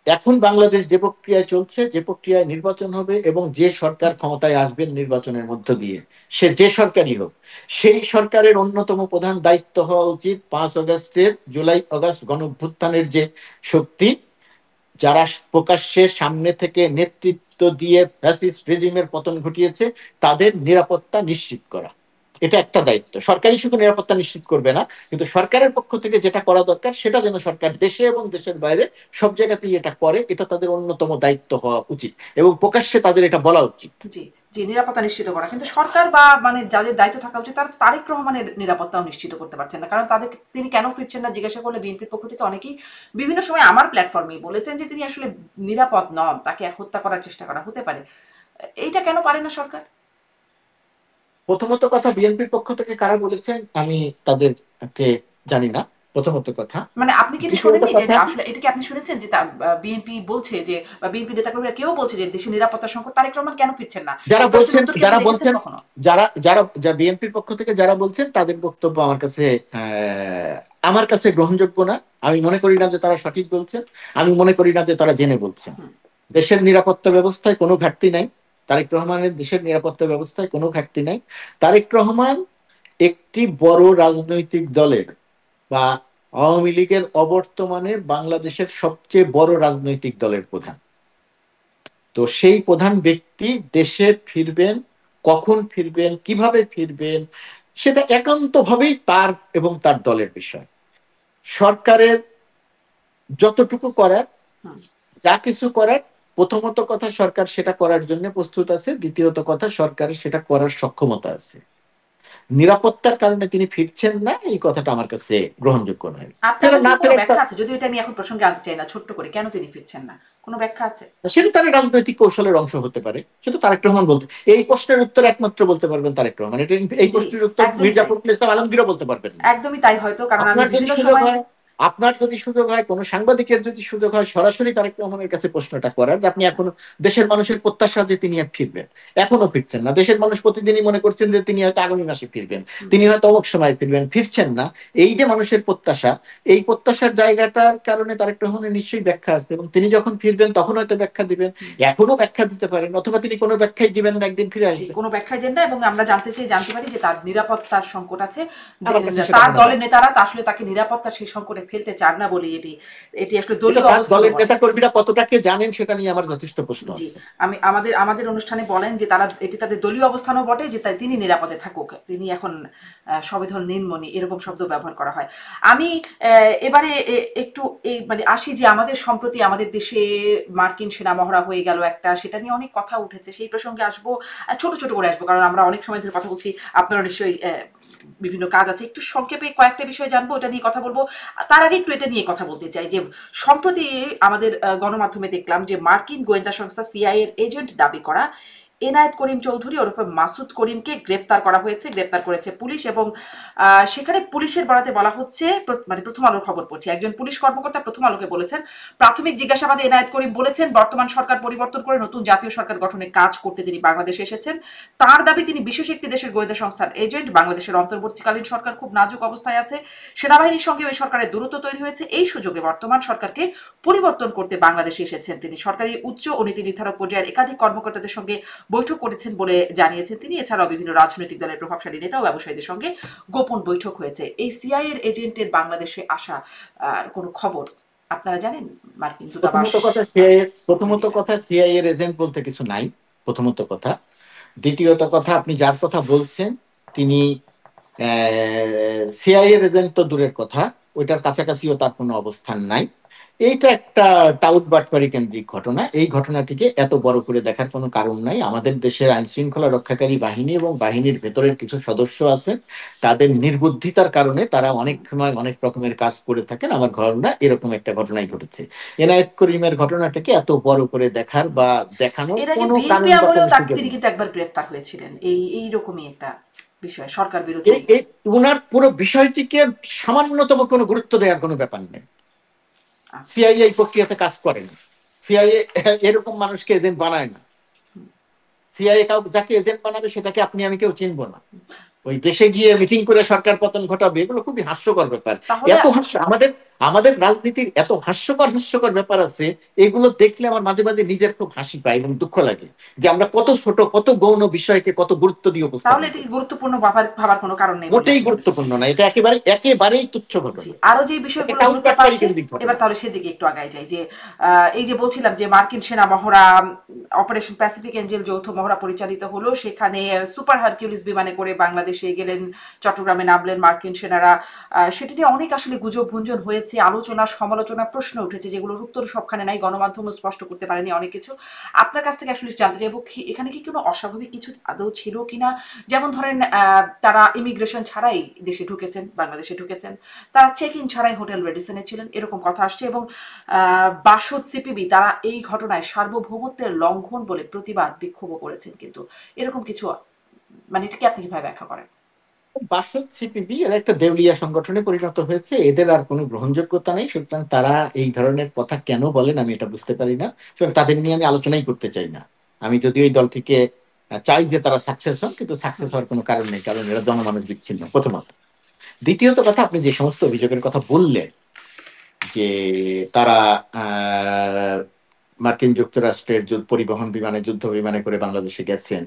এখন বাংলাদেশ যে প্রক্রিয়ায় চলছে, যে প্রক্রিয়ায় নির্বাচন হবে এবং যে সরকার ক্ষমতায় আসবেন নির্বাচনের মধ্য দিয়ে, সে যে সরকারই হোক, সেই সরকারের অন্যতম প্রধান দায়িত্ব হওয়া উচিত 5 আগস্টের, জুলাই আগস্ট গণঅভ্যুত্থানের যে শক্তি, যারা প্রকাশ্যে সামনে থেকে নেতৃত্ব দিয়ে ফ্যাসিস্ট রেজিমের পতন ঘটিয়েছে, তাদের নিরাপত্তা নিশ্চিত করা। এটা একটা দায়িত্ব। সরকারই শুধু নিরাপত্তা নিশ্চিত করবে না, কিন্তু সরকারের পক্ষ থেকে যেটা করা দরকার সেটা যেন সরকার দেশে এবং দেশের বাইরে সব জায়গাতেই এটা করে, এটা তাদের অন্যতম দায়িত্ব হওয়া উচিত এবং প্রকাশ্যে তাদের এটা বলা উচিত। জি জি, নিরাপত্তা নিশ্চিত করা। কিন্তু সরকার বা মানে যাদের দায়িত্ব থাকা উচিত তারা তারেক রহমানের নিরাপত্তাও নিশ্চিত করতে পারছেন না। কারণ তাদের, তিনি কেন ফিরছেন না জিজ্ঞাসা করলে বিএনপির পক্ষ থেকে অনেকেই বিভিন্ন সময় আমার প্ল্যাটফর্মেই বলেছেন যে তিনি আসলে নিরাপদ নন, তাকে হত্যা করার চেষ্টা করা হতে পারে। এইটা কেন পারে না সরকার? প্রথমত কথা, বিএনপির পক্ষ থেকে কারা বলেছেন আমি তাদেরকে জানি না, প্রথমত কথা। মানে আপনি কি এটা দ্বিতীয়ত শোনেননি যে কথা, আসলে এটা কি আপনি শুনেছেন যে বিএনপি বলছে যে, বা বিএনপি নেতাকর্মীরা কেউ বলছে যে দেশের নিরাপত্তা সংকট, তারেক রহমান কেন ফিরছেন না? যারা এই প্রশ্নের বলছেন উত্তর কি যারা আপনি দেখেছেন বলছেন কখনো? যারা যারা বিএনপির পক্ষ থেকে যারা বলছেন তাদের বক্তব্য আমার কাছে গ্রহণযোগ্য না। আমি মনে করি না যে তারা সঠিক বলছেন, আমি মনে করি না যে তারা জেনে বলছেন। হুম। দেশের নিরাপত্তা ব্যবস্থায় কোনো ঘাটতি নাই। তারেক রহমানের দেশের নিরাপত্তা ব্যবস্থায় কোনো ঘাটতি নাই। তারেক রহমান একটি বড় রাজনৈতিক দলের বা আওয়ামী লীগের অবর্তমানে বাংলাদেশের সবচেয়ে বড় রাজনৈতিক দলের প্রধান। তো সেই প্রধান ব্যক্তি দেশে ফিরবেন, কখন ফিরবেন, কিভাবে ফিরবেন, সেটা একান্তভাবেই তার এবং তার দলের বিষয়। সরকারের যতটুকু করার, হুম। যা কিছু করার, প্রথমত কথা সরকার সেটা করার জন্য প্রস্তুত আছে, দ্বিতীয়ত কথা সরকারের সেটা করার সক্ষমতা আছে। নিরাপত্তার কারণে তিনি ফিরছেন না, এই কথাটা আমার কাছে গ্রহণযোগ্য নয়। আপনার ফেরা কাছে না কি কোনো ফেরা একটা, ব্যাখ্যা আছে? যদিও এটা আমি এখন প্রসঙ্গে আনতে চাই না, ছোট্ট করে কেন তিনি ফিরছেন না, কোনো ব্যাখ্যা আছে? সেটা তার রাজনৈতিক কৌশলের অংশ হতে পারে, সেটা তারেক রহমান বলতে, এই প্রশ্নের উত্তর একমাত্র বলতে পারবেন তারেক রহমান। এটা, এই জি, প্রশ্নের উত্তর একদমই মির্জা তাই। ফখরুল ইসলাম আলমগীরও বলতে পারবেন না। একদমই তাই হয়তো, কারণ আমি আপনার যদি বিভিন্ন সুযোগ সময়। হয়, আপনার যদি সুযোগ হয়, কোনো সাংবাদিকের যদি সুযোগ হয়, সরাসরি তারেক রহমানের কাছে প্রশ্নটা করার যে আপনি এখনো, দেশের মানুষের প্রত্যাশা যে তিনি ফিরবেন, এখনো ফিরছেন না। দেশের মানুষ প্রতিদিনই মনে করছেন যে তিনি হয়তো আগামী মাসে ফিরবেন, তিনি হয়তো অমুক সময় ফিরবেন, ফিরছেন না। এই যে মানুষের প্রত্যাশা, এই প্রত্যাশার জায়গাটার কারণে তারেক রহমানের নিশ্চয়ই ব্যাখ্যা আছে এবং তিনি যখন ফিরবেন তখন হয়তো ব্যাখ্যা দিবেন, এখনো ব্যাখ্যা দিতে পারেন, অথবা তিনি কোনো ব্যাখ্যাই দিবেন না, একদিন ফিরে জি, আসবেন। কোনো ব্যাখ্যাই দেন না এবং আমরা জানতে পারি যে তার নিরাপত্তার সংকট আছে। আমার কাছে সেটা তার মনে হয় দলের নেতারা তা আসলে তাকে নিরাপত্তার সেই সংকটে ফেলতে চান না বলেই এটি এটি আসলে এটা দলীয় তার অবস্থানও দলের বটে। নেতা কর্মীরা কতটা কে জানেন সেটা নিয়ে আমার যথেষ্ট প্রশ্ন জি, আছে। আমি আমাদের অনুষ্ঠানে বলেন যে তারা, এটি তাদের দলীয় অবস্থানও বটে যে তিনি নিরাপদে থাকুক, তিনি এখন সবেধন নীলমণি এরকম শব্দ ব্যবহার করা হয়। আমি এবারে একটু এই মানে আসি যে আমাদের সম্প্রতি আমাদের দেশে মার্কিন সেনা মহড়া হয়ে গেল একটা, সেটা নিয়ে অনেক কথা উঠেছে, সেই প্রসঙ্গে আসবো। ছোট ছোট করে আসবো কারণ আমরা অনেক সময় ধরে কথা বলছি, আপনারা নিশ্চয়ই বিভিন্ন কাজ আছে, একটু সংক্ষেপে কয়েকটা বিষয় জানবো, এটা নিয়ে কথা বলবো। তার আগে একটু এটা নিয়ে কথা বলতে চাই যে সম্প্রতি আমাদের গণমাধ্যমে দেখলাম যে মার্কিন গোয়েন্দা সংস্থা সিআইএ এর এজেন্ট দাবি করা এনায়েত করিম চৌধুরী ওরফে মাসুদ করিমকে গ্রেপ্তার করা হয়েছে, গ্রেপ্তার করেছে পুলিশ। এবং সেখানে পুলিশের বরাতে বলা হচ্ছে, মানে প্রথম আলোর খবর পড়ছে, একজন পুলিশ কর্মকর্তা প্রথম আলোকে বলেছেন, প্রাথমিক জিজ্ঞাসাবাদে এনায়েত করিম বলেছেন বর্তমান সরকার পরিবর্তন করে নতুন জাতীয় সরকার গঠনে কাজ করতে তিনি বাংলাদেশে এসেছেন। তার দাবি তিনি বিশেষ একটি দেশের গোয়েন্দা সংস্থার এজেন্ট, বাংলাদেশের অন্তর্বর্তীকালীন সরকার খুব নাজুক অবস্থায় আছে, সেনাবাহিনীর সঙ্গে ওই সরকারের দূরত্ব তৈরি হয়েছে, এই সুযোগে বর্তমান সরকারকে পরিবর্তন করতে বাংলাদেশে এসেছেন তিনি। সরকারি উচ্চ ও নীতি নির্ধারক পর্যায়ের একাধিক কর্মকর্তাদের সঙ্গে বৈঠক করেছেন বলে জানিয়েছেন তিনি। এছাড়াও বিভিন্ন রাজনৈতিক দলের প্রভাবশালী নেতা ও ব্যবসায়ীদের সঙ্গে গোপন বৈঠক হয়েছে। এই সিআইএ এর এজেন্টের বাংলাদেশে আসা কোনো খবর আপনারা জানেন? মার্কিন দূতাবাস প্রথমত মিডিয়া। কথা সিআইএ এর এজেন্ট বলতে কিছু নাই, প্রথমত কথা। দ্বিতীয়ত কথা, আপনি যার কথা বলছেন তিনি সিআইএ এর এজেন্ট তো দূরের কথা, ওইটার কাছাকাছিও তার কোনো অবস্থান নাই। এইটা একটা টাউট বাটপারি কেন্দ্রিক ঘটনা। এই ঘটনাটিকে এত বড় করে দেখার কোনো কারণ নাই। আমাদের দেশের আইন শৃঙ্খলা রক্ষাকারী বাহিনী এবং বাহিনীর ভেতরের কিছু সদস্য আছেন, তাদের নির্বুদ্ধিতার কারণে তারা অনেক সময় অনেক রকমের কাজ করে থাকেন। আমার ঘটনা এরকম একটা ঘটনাই ঘটেছে। এনায়েত করিমের ঘটনাটাকে এত বড় করে দেখার বা দেখানোর এর আগে কোনো বিএনপি কারণ বা আমলেও কোনো তাকে, সুযোগ তিনি নেই। কিন্তু একবার গ্রেপ্তার হয়েছিলেন এইরকমই একটা বিষয়, সরকার বিরোধী। এই এই ওনার পুরো বিষয়টিকে সামান্যতম কোনো গুরুত্ব দেওয়ার কোনো ব্যাপার নেই। আচ্ছা। সিআইএ এই প্রক্রিয়াতে কাজ করে না। সিআইএ এরকম মানুষকে এজেন্ট বানায় না। সিআইএ যাকে এজেন্ট বানাবে সেটাকে আপনি আমি কেউ চিনবো না। ওই দেশে গিয়ে মিটিং করে সরকার পতন ঘটাবে, এগুলো খুবই হাস্যকর ব্যাপার। তাহলে এত হাস্য আমাদের আমাদের রাজনীতির এত হাস্যকর হাস্যকর ব্যাপার আছে, এগুলো দেখলে আমার মাঝে মাঝে নিজের খুব হাসি পায় এবং দুঃখ লাগে যে আমরা কত ছোট কত গৌণ বিষয়কে কত গুরুত্ব দিয়ে তাহলে উপস্থাপন এটি করি। গুরুত্বপূর্ণ ভাবার কোনো কারণ নেই বলে মোটেই আপনি মনে গুরুত্বপূর্ণ করছেন? না, এটা একেবারে একেবারেই তুচ্ছ জি, ঘটনা। আরো যে এটা বিষয়গুলো টাউট গুরুত্ব বাটপারি পাচ্ছে, কেন্দ্রিক ঘটনা। এবার তাহলে সেদিকে একটু আগায় যাই। যে এই যে বলছিলাম যে মার্কিন সেনা মহড়া, অপারেশন প্যাসিফিক এঞ্জেল যৌথ মহড়া পরিচালিত হলো, সেখানে সুপার হারকিউলিস বিমানে করে বাংলাদেশে গেলেন, চট্টগ্রামে নামলেন মার্কিন সেনারা। সেটি নিয়ে অনেক আসলে গুজব গুঞ্জন হয়েছে, আলোচনা সমালোচনা প্রশ্ন উঠেছে, যেগুলোর উত্তর সবখানে নাই, গণমাধ্যমও স্পষ্ট করতে পারেনি অনেক কিছু। আপনার কাছ থেকে আসলে জানতে চাইবো, এখানে কি কোনো অস্বাভাবিক কিছু আদৌ ছিল কিনা? যেমন ধরেন তারা ইমিগ্রেশন ছাড়াই দেশে ঢুকেছেন, বাংলাদেশে ঢুকেছেন, তারা চেক ইন ছাড়াই হোটেল রেডিসনে ছিলেন, এরকম কথা আসছে। এবং বাসদ সিপিবি তারা এই ঘটনায় সার্বভৌমত্বের লঙ্ঘন বলে প্রতিবাদ বিক্ষোভও করেছেন, কিন্তু এরকম কিছু, মানে এটা কি আপনি কিভাবে ব্যাখ্যা করেন? বাসদ সিপিবি এরা একটা দেউলিয়া সংগঠনে পরিণত হয়েছে, এদের আর কোনো গ্রহণযোগ্যতা নেই, সুতরাং তারা এই ধরনের কথা কেন বলেন আমি এটা বুঝতে পারি না। সুতরাং তাদের নিয়ে আমি আলোচনাই করতে চাই না। আমি যদিও এই দলটিকে চাই যে তারা সাকসেস হন, কিন্তু সাকসেস হুম, হওয়ার কোনো কারণ নেই, কারণ এরা জনমানুষ বিচ্ছিন্ন প্রথমত। দ্বিতীয়ত কথা, আপনি যে সমস্ত অভিযোগের কথা বললেন যে তারা মার্কিন যুক্তরাষ্ট্রের পরিবহন বিমানে, যুদ্ধ বিমানে করে বাংলাদেশে গেছেন,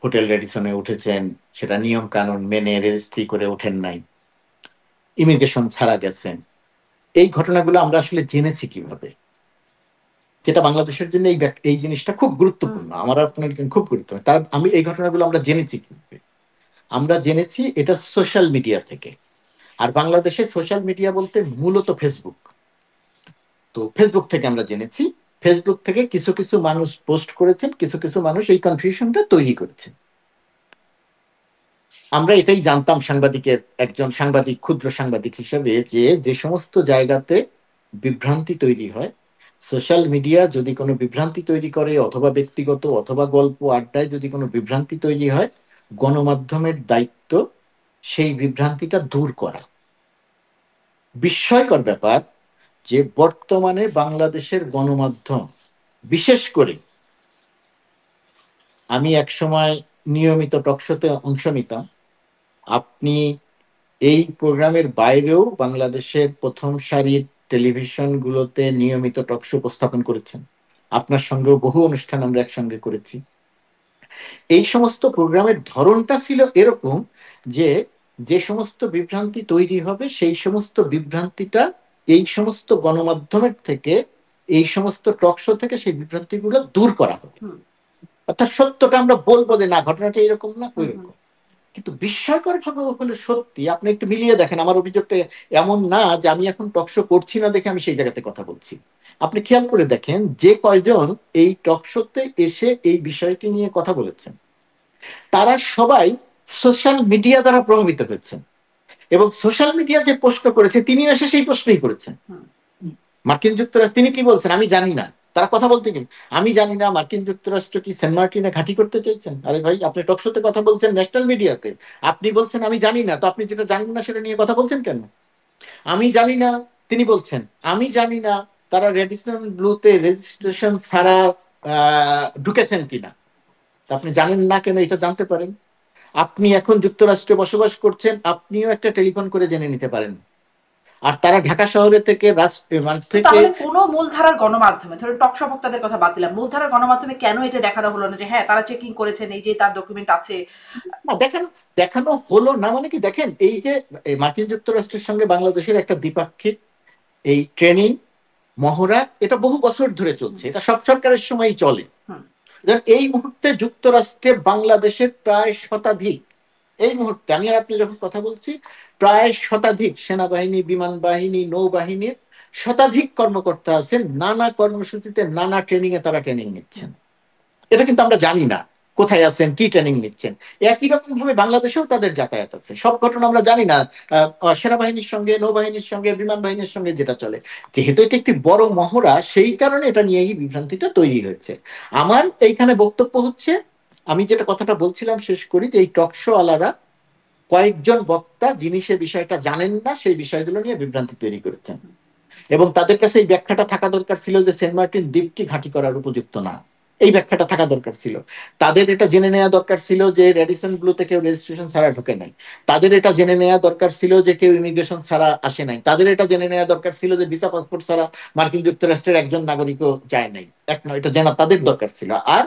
হোটেল রেডিসনে উঠেছেন, সেটা নিয়ম কানুন মেনে রেজিস্ট্রি করে ওঠেন নাই, ইমিগ্রেশন ছাড়া গেছেন, এই ঘটনাগুলো আমরা আসলে জেনেছি কিভাবে? যেটা বাংলাদেশের জন্য এই জিনিসটা খুব হুম, গুরুত্বপূর্ণ, আমার আপনার খুব গুরুত্বপূর্ণ। তার আমি এই ঘটনাগুলো আমরা জেনেছি কিভাবে? আমরা জেনেছি এটা সোশ্যাল মিডিয়া থেকে। আর বাংলাদেশে সোশ্যাল মিডিয়া বলতে মূলত ফেসবুক। তো ফেসবুক থেকে আমরা জেনেছি, ফেসবুক থেকে কিছু কিছু মানুষ পোস্ট করেছেন, কিছু কিছু মানুষ এই কনফিউশনটা তৈরি করেছেন। আমরা এটাই জানতাম সাংবাদিকের, একজন সাংবাদিক, ক্ষুদ্র সাংবাদিক হিসেবে, যে যে সমস্ত জায়গাতে বিভ্রান্তি তৈরি হয়, সোশ্যাল মিডিয়া যদি কোনো বিভ্রান্তি তৈরি করে, অথবা ব্যক্তিগত অথবা গল্প আড্ডায় যদি কোনো বিভ্রান্তি তৈরি হয়, গণমাধ্যমের দায়িত্ব সেই বিভ্রান্তিটা দূর করা। বিস্ময়কর ব্যাপার যে বর্তমানে বাংলাদেশের গণমাধ্যম, বিশেষ করে আমি একসময় নিয়মিত টকশোতে অংশ নিতাম, আপনি এই প্রোগ্রামের বাইরেও বাংলাদেশের প্রথম সারির টেলিভিশনগুলোতে নিয়মিত টকশো উপস্থাপন করেছেন, আপনার সঙ্গেও বহু অনুষ্ঠান আমরা একসঙ্গে করেছি। এই সমস্ত প্রোগ্রামের ধরনটা ছিল এরকম যে যে সমস্ত বিভ্রান্তি তৈরি হবে সেই সমস্ত বিভ্রান্তিটা এই সমস্ত গণমাধ্যমের থেকে, এই সমস্ত টকশো থেকে সেই বিভ্রান্তিগুলো দূর করা হবে। হুম, অর্থাৎ সত্যটা আমরা বলবো যে না, ঘটনাটা এরকম না ওই হুম, হুম, রকম। কিন্তু বিস্ময়কর ভাবে হলে সত্যি, আপনি একটু মিলিয়ে দেখেন, আমার অভিযোগটা এমন না যে আমি এখন টকশো করছি না দেখে আমি সেই জায়গাতে কথা বলছি। আপনি খেয়াল করে দেখেন যে কয়জন এই টকশোতে এসে এই বিষয়টি নিয়ে কথা বলেছেন, তারা সবাই সোশ্যাল মিডিয়া দ্বারা প্রভাবিত হয়েছেন, এবং সোশ্যাল মিডিয়া যে প্রশ্ন করেছে তিনি এসে সেই প্রশ্নই করেছেন। হুম, মার্কিন যুক্তরাষ্ট্র, তিনি কি বলছেন আমি জানি না, তারা কথা বলতে কি আমি জানি না, মার্কিন যুক্তরাষ্ট্র কি সেন্ট মার্টিনে ঘাঁটি করতে চাইছেন? আরে ভাই, আপনি টকশোতে কথা বলছেন, ন্যাশনাল মিডিয়াতে, আপনি বলছেন আমি জানি না, তো আপনি যেটা জানেন না সেটা নিয়ে কথা বলছেন কেন? আমি জানি না, তিনি বলছেন আমি জানি না তারা রেডিসন ব্লুতে রেজিস্ট্রেশন ছাড়া ঢুকেছেন কিনা। তা আপনি জানেন না কেন এটা জানতে পারেন? আপনি এখন যুক্তরাষ্ট্রে বসবাস করছেন, আপনিও একটা টেলিফোন করে জেনে নিতে পারেন। আর তারা ঢাকা শহরে থেকে মানে তো থেকে তাহলে কোনো মূলধারার গণমাধ্যমে, ধরুন টকশো বক্তাদের কথা বাদ দিলাম, মূলধারার গণমাধ্যমে কেন এটা দেখানো হলো না যে হ্যাঁ তারা চেকিং করেছেন, এই যে তার ডকুমেন্ট আছে? না, দেখানো দেখানো হলো না মানে কি, দেখেন এই যে মার্কিন যুক্তরাষ্ট্রের সঙ্গে বাংলাদেশের একটা দ্বিপাক্ষিক এই ট্রেনিং মহড়া, এটা বহু বছর ধরে হুম, চলছে, এটা সব সরকারের সময়ই চলে। হুম, এই মুহূর্তে যুক্তরাষ্ট্রে বাংলাদেশের প্রায় শতাধিক, এই মুহূর্তে আমি আর আপনি যখন কথা বলছি, প্রায় শতাধিক সেনাবাহিনী, বিমান বাহিনী, নৌবাহিনীর শতাধিক কর্মকর্তা আছেন, নানা কর্মসূচিতে নানা ট্রেনিং এ তারা ট্রেনিং হুম, নিচ্ছেন। এটা কিন্তু আমরা জানি না কোথায় আছেন, কি ট্রেনিং নিচ্ছেন। একই রকম ভাবে বাংলাদেশেও তাদের যাতায়াত আছে, সব ঘটনা আমরা জানি না। সেনাবাহিনীর সঙ্গে, নৌবাহিনীর সঙ্গে, বিমান বাহিনীর সঙ্গে যেটা চলে, যেহেতু এটা একটি বড় মহড়া, সেই কারণে এটা নিয়েই বিভ্রান্তিটা তৈরি হয়েছে। আমার এইখানে বক্তব্য হচ্ছে, আমি যেটা কথাটা বলছিলাম শেষ করি, যে এই টকশো আলারা কয়েকজন বক্তা যিনি সে বিষয়টা জানেন না, সেই বিষয়গুলো নিয়ে বিভ্রান্তি তৈরি করেছেন, এবং তাদের কাছে এই ব্যাখ্যাটা থাকা দরকার ছিল যে সেন্ট মার্টিন দ্বীপটি ঘাঁটি করার উপযুক্ত না। এই ব্যাখ্যাটা থাকা দরকার ছিল। তাদের এটা জেনে নেওয়া দরকার ছিল যে রেডিসন ব্লুতে কেউ রেজিস্ট্রেশন ছাড়া ঢোকে নাই। তাদের এটা জেনে নেওয়া দরকার ছিল যে কেউ ইমিগ্রেশন ছাড়া আসে নাই। তাদের এটা জেনে নেওয়া দরকার ছিল যে ভিসা পাসপোর্ট ছাড়া মার্কিন যুক্তরাষ্ট্রের একজন নাগরিকও যায় নাই। এক নয়, এটা জানা তাদের দরকার ছিল। আর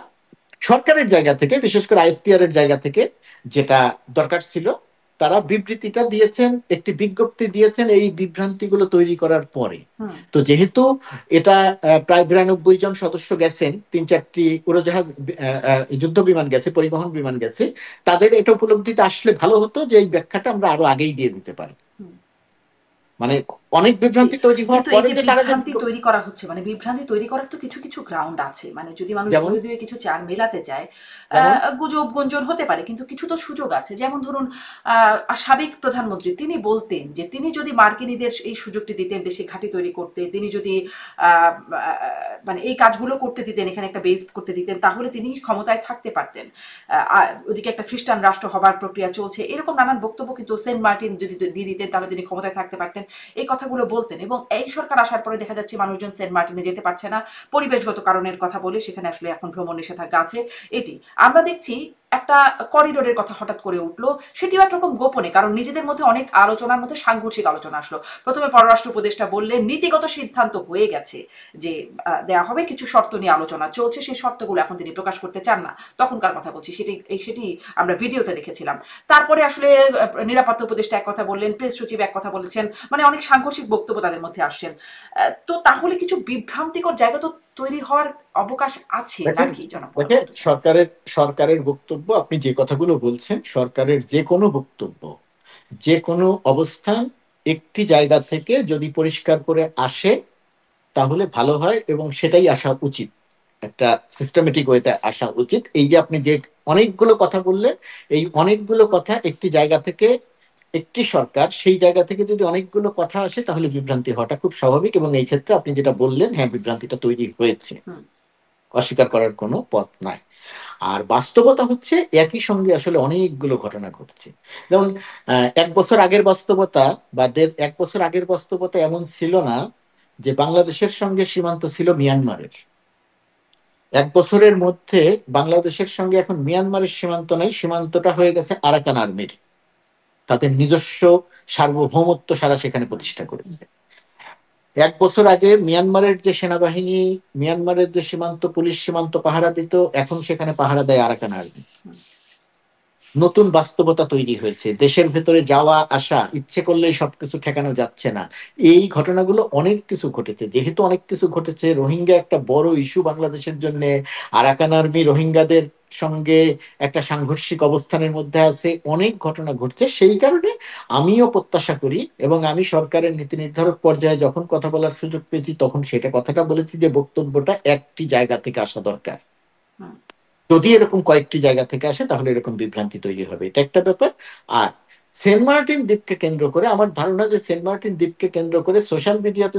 সরকারের জায়গা থেকে, বিশেষ করে আইএসপিআর এর জায়গা থেকে যেটা দরকার ছিল, তারা বিবৃতিটা দিয়েছেন, একটি বিজ্ঞপ্তি দিয়েছেন এই বিভ্রান্তিগুলো তৈরি করার পরে। তো যেহেতু এটা প্রায় 92 জন সদস্য গেছেন, 3-4টি উড়োজাহাজ, যুদ্ধ বিমান গেছে, পরিবহন বিমান গেছে, তাদের এটা উপলব্ধিতে আসলে ভালো হতো যে এই ব্যাখ্যাটা আমরা আরো আগেই দিয়ে দিতে পারি। মানে অনেক বিভ্রান্তি তৈরি হওয়ার পরে যে তারা বিভ্রান্তি তৈরি করা হচ্ছে, মানে বিভ্রান্তি তৈরি করার তো কিছু কিছু গ্রাউন্ড আছে, মানে যদি মানুষ ধীরে ধীরে কিছু চার মেলাতে যায়, গুজব গুঞ্জন হতে পারে, কিন্তু কিছু তো সুযোগ আছে। যেমন ধরুন সাবেক প্রধানমন্ত্রী তিনি বলতেন যে তিনি যদি মার্কিনীদের এই সুযোগটি দিতেন দেশে ঘাঁটি তৈরি করতে, তিনি যদি মানে এই কাজগুলো করতে দিতেন, এখানে একটা বেস করতে দিতেন, তাহলে তিনি ক্ষমতায় থাকতে পারতেন। ওদিকে একটা খ্রিস্টান রাষ্ট্র হবার প্রক্রিয়া চলছে, এরকম নানান বক্তব্য কিন্তু সেন্ট মার্টিন যদি দিয়ে দিতেন তাহলে তিনি ক্ষমতায় থাকতে পারতেন, এই কথাগুলো বলতেন। এবং এই সরকার আসার পরে দেখা যাচ্ছে মানুষজন সেন্ট মার্টিনে যেতে পারছে না পরিবেশগত কারণের কথা বলে, সেখানে আসলে এখন ভ্রমণ নিষেধাজ্ঞা আছে। এটি আমরা দেখছি একটা করিডোরের কথা হঠাৎ করে উঠলো, সেটিও একরকম গোপনে, কারণ নিজেদের মধ্যে অনেক আলোচনার মধ্যে সাংঘর্ষিক আলোচনা আসলো। প্রথমে পররাষ্ট্র উপদেষ্টা বললেন নীতিগত সিদ্ধান্ত হয়ে গেছে যে দেয়া হবে, কিছু শর্ত নিয়ে আলোচনা চলছে, সেই শর্তগুলো এখন তিনি প্রকাশ করতে চান না, তখনকার কথা বলছি, সেটি আমরা ভিডিওতে দেখেছিলাম। তারপরে আসলে নিরাপত্তা উপদেষ্টা এক কথা বললেন, প্রেস সচিব এক কথা বলেছেন, মানে অনেক সাংঘর্ষিক বক্তব্য তাদের মধ্যে আসছেন। তো তাহলে কিছু বিভ্রান্তিকর জায়গা তো তৈরি হওয়ার অবকাশ আছে নাকি? সরকারের বক্তব্য, আপনি যে কথাগুলো বলছেন, সরকারের যে কোনো বক্তব্য, যে কোনো অবস্থান একটি জায়গা থেকে যদি পরিষ্কার করে আসে তাহলে ভালো হয়, এবং সেটাই আসা উচিত, একটা সিস্টেমেটিক ওয়েতে আসা উচিত। এই যে আপনি যে অনেকগুলো কথা বললেন, এই অনেকগুলো কথা একটি জায়গা থেকে, একটি সরকার সেই জায়গা থেকে যদি অনেকগুলো কথা আসে তাহলে বিভ্রান্তি হওয়াটা খুব স্বাভাবিক। এবং এই ক্ষেত্রে আপনি যেটা বললেন, হ্যাঁ, বিভ্রান্তিটা তৈরি হয়েছে, অস্বীকার করার কোনো পথ নাই। আর বাস্তবতা হচ্ছে একই সঙ্গে আসলে অনেকগুলো ঘটনা ঘটছে। যেমন 1 বছর আগের বাস্তবতা বা 1 বছর আগের বাস্তবতা এমন ছিল না যে বাংলাদেশের সঙ্গে সীমান্ত ছিল মিয়ানমারের। 1 বছরের মধ্যে বাংলাদেশের সঙ্গে এখন মিয়ানমারের সীমান্ত নাই, সীমান্তটা হয়ে গেছে আরাকান আর্মির। তাদের নিজস্ব সার্বভৌমত্ব সারা সেখানে প্রতিষ্ঠা করেছে। 1 বছর আগে মিয়ানমারের যে সেনাবাহিনী, মিয়ানমারের যে সীমান্ত পুলিশ সীমান্ত পাহারা দিত, এখন সেখানে পাহারা দেয় আরাকান আর্মি। নতুন বাস্তবতা তৈরি হয়েছে, দেশের ভেতরে যাওয়া আসা ইচ্ছে করলেই সবকিছু ঠেকানো যাচ্ছে না। এই ঘটনাগুলো অনেক কিছু ঘটেছে। যেহেতু অনেক কিছু ঘটেছে, রোহিঙ্গা একটা বড় ইস্যু বাংলাদেশের জন্য, আরাকান আর্মি রোহিঙ্গাদের সঙ্গে একটা সাংঘর্ষিক অবস্থানের মধ্যে আছে, অনেক ঘটনা ঘটছে। সেই কারণে আমিও প্রত্যাশা করি, এবং আমি সরকারের নীতি নির্ধারক পর্যায়ে যখন কথা বলার সুযোগ পেয়েছি তখন সেটা কথাটা বলেছি যে বক্তব্যটা একটি জায়গা থেকে আসা দরকার। যদি এরকম কয়েকটি জায়গা থেকে আসে তাহলে এরকম বিভ্রান্তি তৈরি হবে, এটা একটা ব্যাপার। আর সেন্ট মার্টিন দ্বীপকে কেন্দ্র করে আমার ধারণা যে সেন্ট মার্টিন দ্বীপকে কেন্দ্র করে সোশ্যাল মিডিয়াতে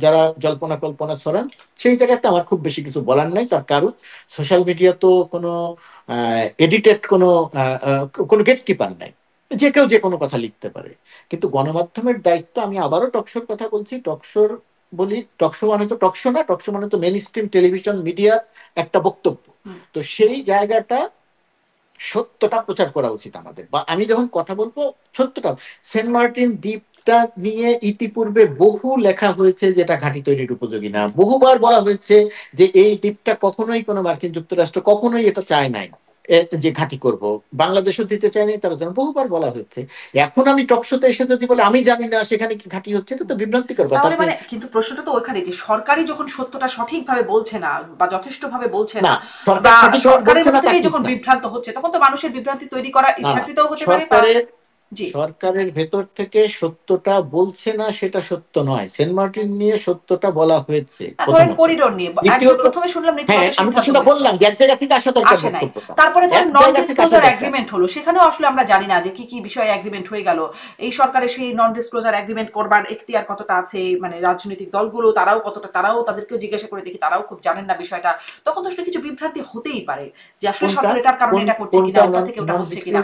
যারা জল্পনা কল্পনা ছড়ান, সেই জায়গাতে আমার খুব বেশি কিছু বলার নাই। তার কারণ সোশ্যাল মিডিয়া তো কোনো এডিটেড কোনো গেটকিপার নাই, যে কেউ যে কোনো কথা লিখতে পারে। কিন্তু গণমাধ্যমের দায়িত্ব, আমি আবারও টকশোর কথা বলছি, টকশোর বলি, টকশো মানে তো টকশো না, টকশো মানে তো মেইন স্ট্রিম টেলিভিশন মিডিয়ার একটা বক্তব্য। তো সেই জায়গাটা সত্যটা প্রচার করা উচিত আমাদের, বা আমি যখন কথা বলবো সত্যটা। সেন্ট মার্টিন দ্বীপটা নিয়ে ইতিপূর্বে বহু লেখা হয়েছে যেটা ঘাঁটি তৈরির উপযোগী না। বহুবার বলা হয়েছে যে এই দ্বীপটা কখনোই কোনো মার্কিন যুক্তরাষ্ট্র কখনোই এটা চায় নাই যে ঘাঁটি করব, বাংলাদেশও দিতে চায়নি, তারা যেন বহুবার বলা হয়েছে। এখন আমি টকশোতে এসে যদি বলে আমি জানি না সেখানে কি ঘাঁটি হচ্ছে, এটা তো বিভ্রান্তিকর কথা। তাহলে মানে কিন্তু প্রশ্নটা তো ওখানে যে সরকারই যখন সত্যটা সঠিকভাবে বলছে না বা যথেষ্টভাবে বলছে না, বা সরকারের মধ্যে থেকেই যখন বিভ্রান্ত হচ্ছে, তখন তো মানুষের বিভ্রান্তি তৈরি করা ইচ্ছাকৃতও হতে পারে। সরকারের ভেতর থেকে সত্যটা বলছে না সেটা সত্য নয়। সেন্ট মার্টিন নিয়ে সত্যটা বলা হয়েছে, করিডোর নিয়ে প্রথমে শুনলাম বললাম যে এক জায়গা থেকে আসা দরকার। তারপরে ধরেন নন ডিসক্লোজার এগ্রিমেন্ট হলো, সেখানেও আসলে আমরা জানি না যে কি কি বিষয়ে এগ্রিমেন্ট হয়ে গেল। এই সরকারের সেই নন ডিসক্লোজার এগ্রিমেন্ট করবার এখতিয়ার কতটা আছে, মানে রাজনৈতিক দলগুলো তারাও কতটা, তারাও তাদেরকেও জিজ্ঞাসা করে দেখি, তারাও খুব জানেন না বিষয়টা। তখন তো আসলে কিছু বিভ্রান্তি হতেই পারে যে আসলে সরকার এটার কারণে এটা করছে কিনা, ওটা থেকে ওটা হচ্ছে কিনা।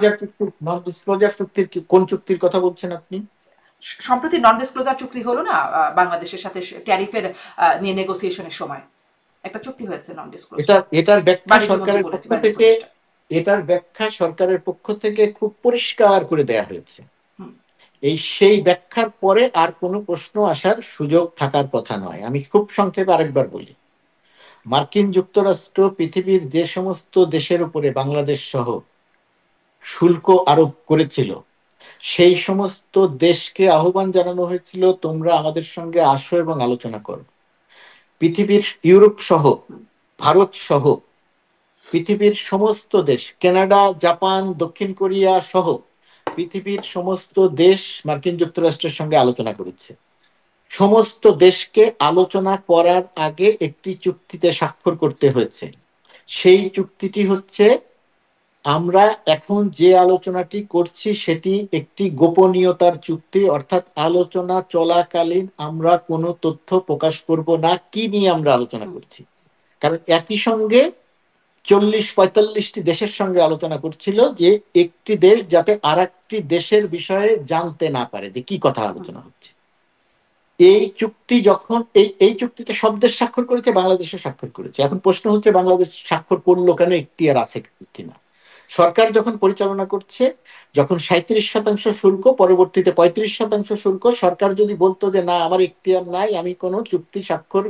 নন ডিসক্লোজার চুক্তির কোন চুক্তির কথা বলছেন আপনি? সম্প্রতি নন ডিসক্লোজার চুক্তি হলো না বাংলাদেশের সাথে ট্যারিফের নিয়ে নেগোসিয়েশনের সময়। একটা চুক্তি হয়েছে নন ডিসক্লোজার। এটার ব্যাখ্যা বাণিজ্য মন্ত্রী সরকারের বলেছে, পক্ষ বাণিজ্য থেকে, উপদেষ্টা। এটার ব্যাখ্যা সরকারের পক্ষ থেকে খুব পরিষ্কার করে দেয়া হয়েছে। হুম। সেই ব্যাখ্যার পরে আর কোনো প্রশ্ন আসার সুযোগ থাকার কথা নয়। আমি খুব সংক্ষেপে আরেকবার বলি, মার্কিন যুক্তরাষ্ট্র পৃথিবীর যে সমস্ত দেশের উপরে বাংলাদেশ সহ শুল্ক আরোপ করেছিল, সেই সমস্ত দেশকে আহ্বান জানানো হয়েছিল তোমরা আমাদের সঙ্গে আসো এবং আলোচনা করো। পৃথিবীর ইউরোপ সহ, ভারত সহ পৃথিবীর সমস্ত দেশ, কানাডা, জাপান, দক্ষিণ কোরিয়া সহ পৃথিবীর সমস্ত দেশ মার্কিন যুক্তরাষ্ট্রের সঙ্গে আলোচনা করেছে। সমস্ত দেশকে আলোচনা করার আগে একটি চুক্তিতে স্বাক্ষর করতে হয়েছে। সেই চুক্তিটি হচ্ছে, আমরা এখন যে আলোচনাটি করছি সেটি একটি গোপনীয়তার চুক্তি, অর্থাৎ আলোচনা চলাকালীন আমরা কোনো তথ্য প্রকাশ করব না কি নিয়ে আমরা আলোচনা করছি। কারণ একই সঙ্গে 40-45টি দেশের সঙ্গে আলোচনা করছিল যে একটি দেশ যাতে আর একটি দেশের বিষয়ে জানতে না পারে যে কি কথা আলোচনা হচ্ছে। এই চুক্তি যখন এই চুক্তিতে সব দেশ স্বাক্ষর করেছে, বাংলাদেশও স্বাক্ষর করেছে। এখন প্রশ্ন হচ্ছে বাংলাদেশ স্বাক্ষর করলো কেন, এখতিয়ার আছে কিনা। সরকার যখন পরিচালনা করছে, যখন 37% শুল্ক, পরবর্তীতে 35% শুল্ক, সরকার যদি বলতো যে না আমার এখতিয়ার নাই, আমি কোনো চুক্তি স্বাক্ষর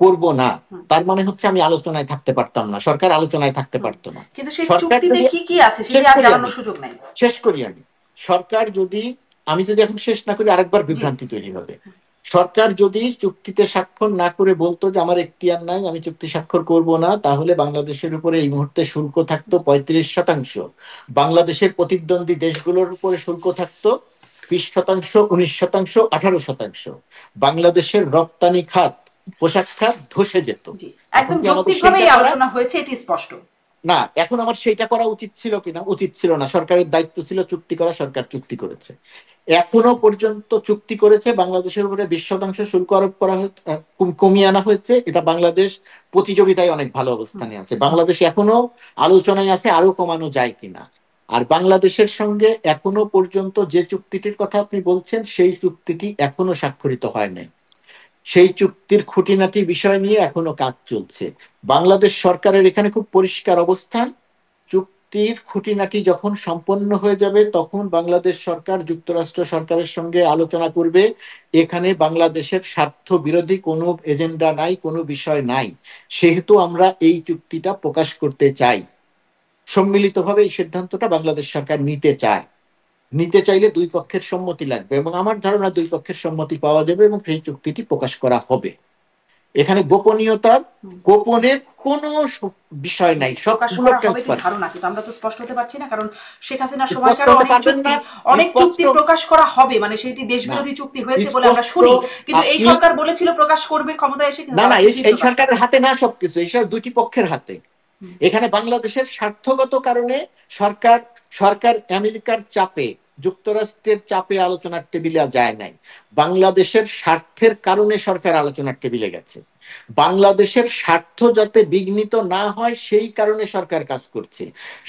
করব না, তার মানে হচ্ছে আমি আলোচনায় থাকতে পারতাম না, সরকার আলোচনায় থাকতে পারতো না। কিন্তু সেই সরকার চুক্তিতে যদি, কি কি আছে সেটা আর জানানোর সুযোগ নাই। শেষ করি আমি, সরকার যদি, আমি যদি এখন শেষ না করি আরেকবার বিভ্রান্তি তৈরি হবে। সরকার যদি চুক্তিতে স্বাক্ষর না করে বলতো যে আমার এখতিয়ার নাই, আমি চুক্তি স্বাক্ষর করব না, তাহলে বাংলাদেশের উপরে এই মুহূর্তে শুল্ক থাকতো 35%, বাংলাদেশের প্রতিদ্বন্দ্বী দেশগুলোর উপরে শুল্ক থাকতো 20%, 19%, 18%। বাংলাদেশের রপ্তানি খাত, পোশাক খাত ধসে যেত। একদম যৌক্তিকভাবেই আলোচনা হয়েছে, এটি স্পষ্ট না। এখন আমার সেইটা করা উচিত ছিল কিনা? উচিত ছিল না। সরকারের দায়িত্ব ছিল চুক্তি করা, সরকার চুক্তি করেছে। এখনো পর্যন্ত চুক্তি করেছে, বাংলাদেশের উপরে 20% শুল্ক আরোপ করা হয়েছে, কমিয়ে আনা হয়েছে। এটা বাংলাদেশ প্রতিযোগিতায় অনেক ভালো অবস্থানে আছে। বাংলাদেশ এখনো আলোচনায় আছে আরো কমানো যায় কিনা। আর বাংলাদেশের সঙ্গে এখনো পর্যন্ত যে চুক্তিটির কথা আপনি বলছেন, সেই চুক্তিটি এখনো স্বাক্ষরিত হয় নাই। সেই চুক্তির খুঁটিনাটি বিষয় নিয়ে এখনো কাজ চলছে। বাংলাদেশ সরকারের এখানে খুব পরিষ্কার অবস্থান, চুক্তির খুঁটিনাটি যখন সম্পন্ন হয়ে যাবে তখন বাংলাদেশ সরকার যুক্তরাষ্ট্র সরকারের সঙ্গে আলোচনা করবে। এখানে বাংলাদেশের স্বার্থ বিরোধী কোনো এজেন্ডা নাই, কোনো বিষয় নাই। সেহেতু আমরা এই চুক্তিটা প্রকাশ করতে চাই। সম্মিলিতভাবে এই সিদ্ধান্তটা বাংলাদেশ সরকার নিতে চায়। নিতে চাইলে দুই পক্ষের সম্মতি লাগবে, এবং আমার ধারণা দুই পক্ষের সম্মতি পাওয়া যাবে এবং সেই চুক্তিটি প্রকাশ করা হবে। এখানে গোপনের কোনো বিষয় নাই, সবগুলো ধারণা, কিন্তু আমরা তো স্পষ্ট হতে পারছি না, কারণ শেখ হাসিনার সময়কার অনেক চুক্তি প্রকাশ করা হবে, মানে সেটি দেশবিরোধী চুক্তি হয়েছে বলে আমরা শুনি, কিন্তু এই সরকার বলেছিল প্রকাশ করবে ক্ষমতায় এসে। না, এই সরকারের হাতে না সবকিছু, এই সব দুটি পক্ষের হাতে। এখানে বাংলাদেশের স্বার্থগত কারণে সরকার আমেরিকার চাপে, যুক্তরাষ্ট্রের চাপে আলোচনার টেবিলে যায় নাই। বাংলাদেশের স্বার্থের কারণে সরকার আলোচনার টেবিলে গেছে। বাংলাদেশের স্বার্থ যাতে বিঘ্নিত না হয় সেই কারণে সরকার কাজ করছে।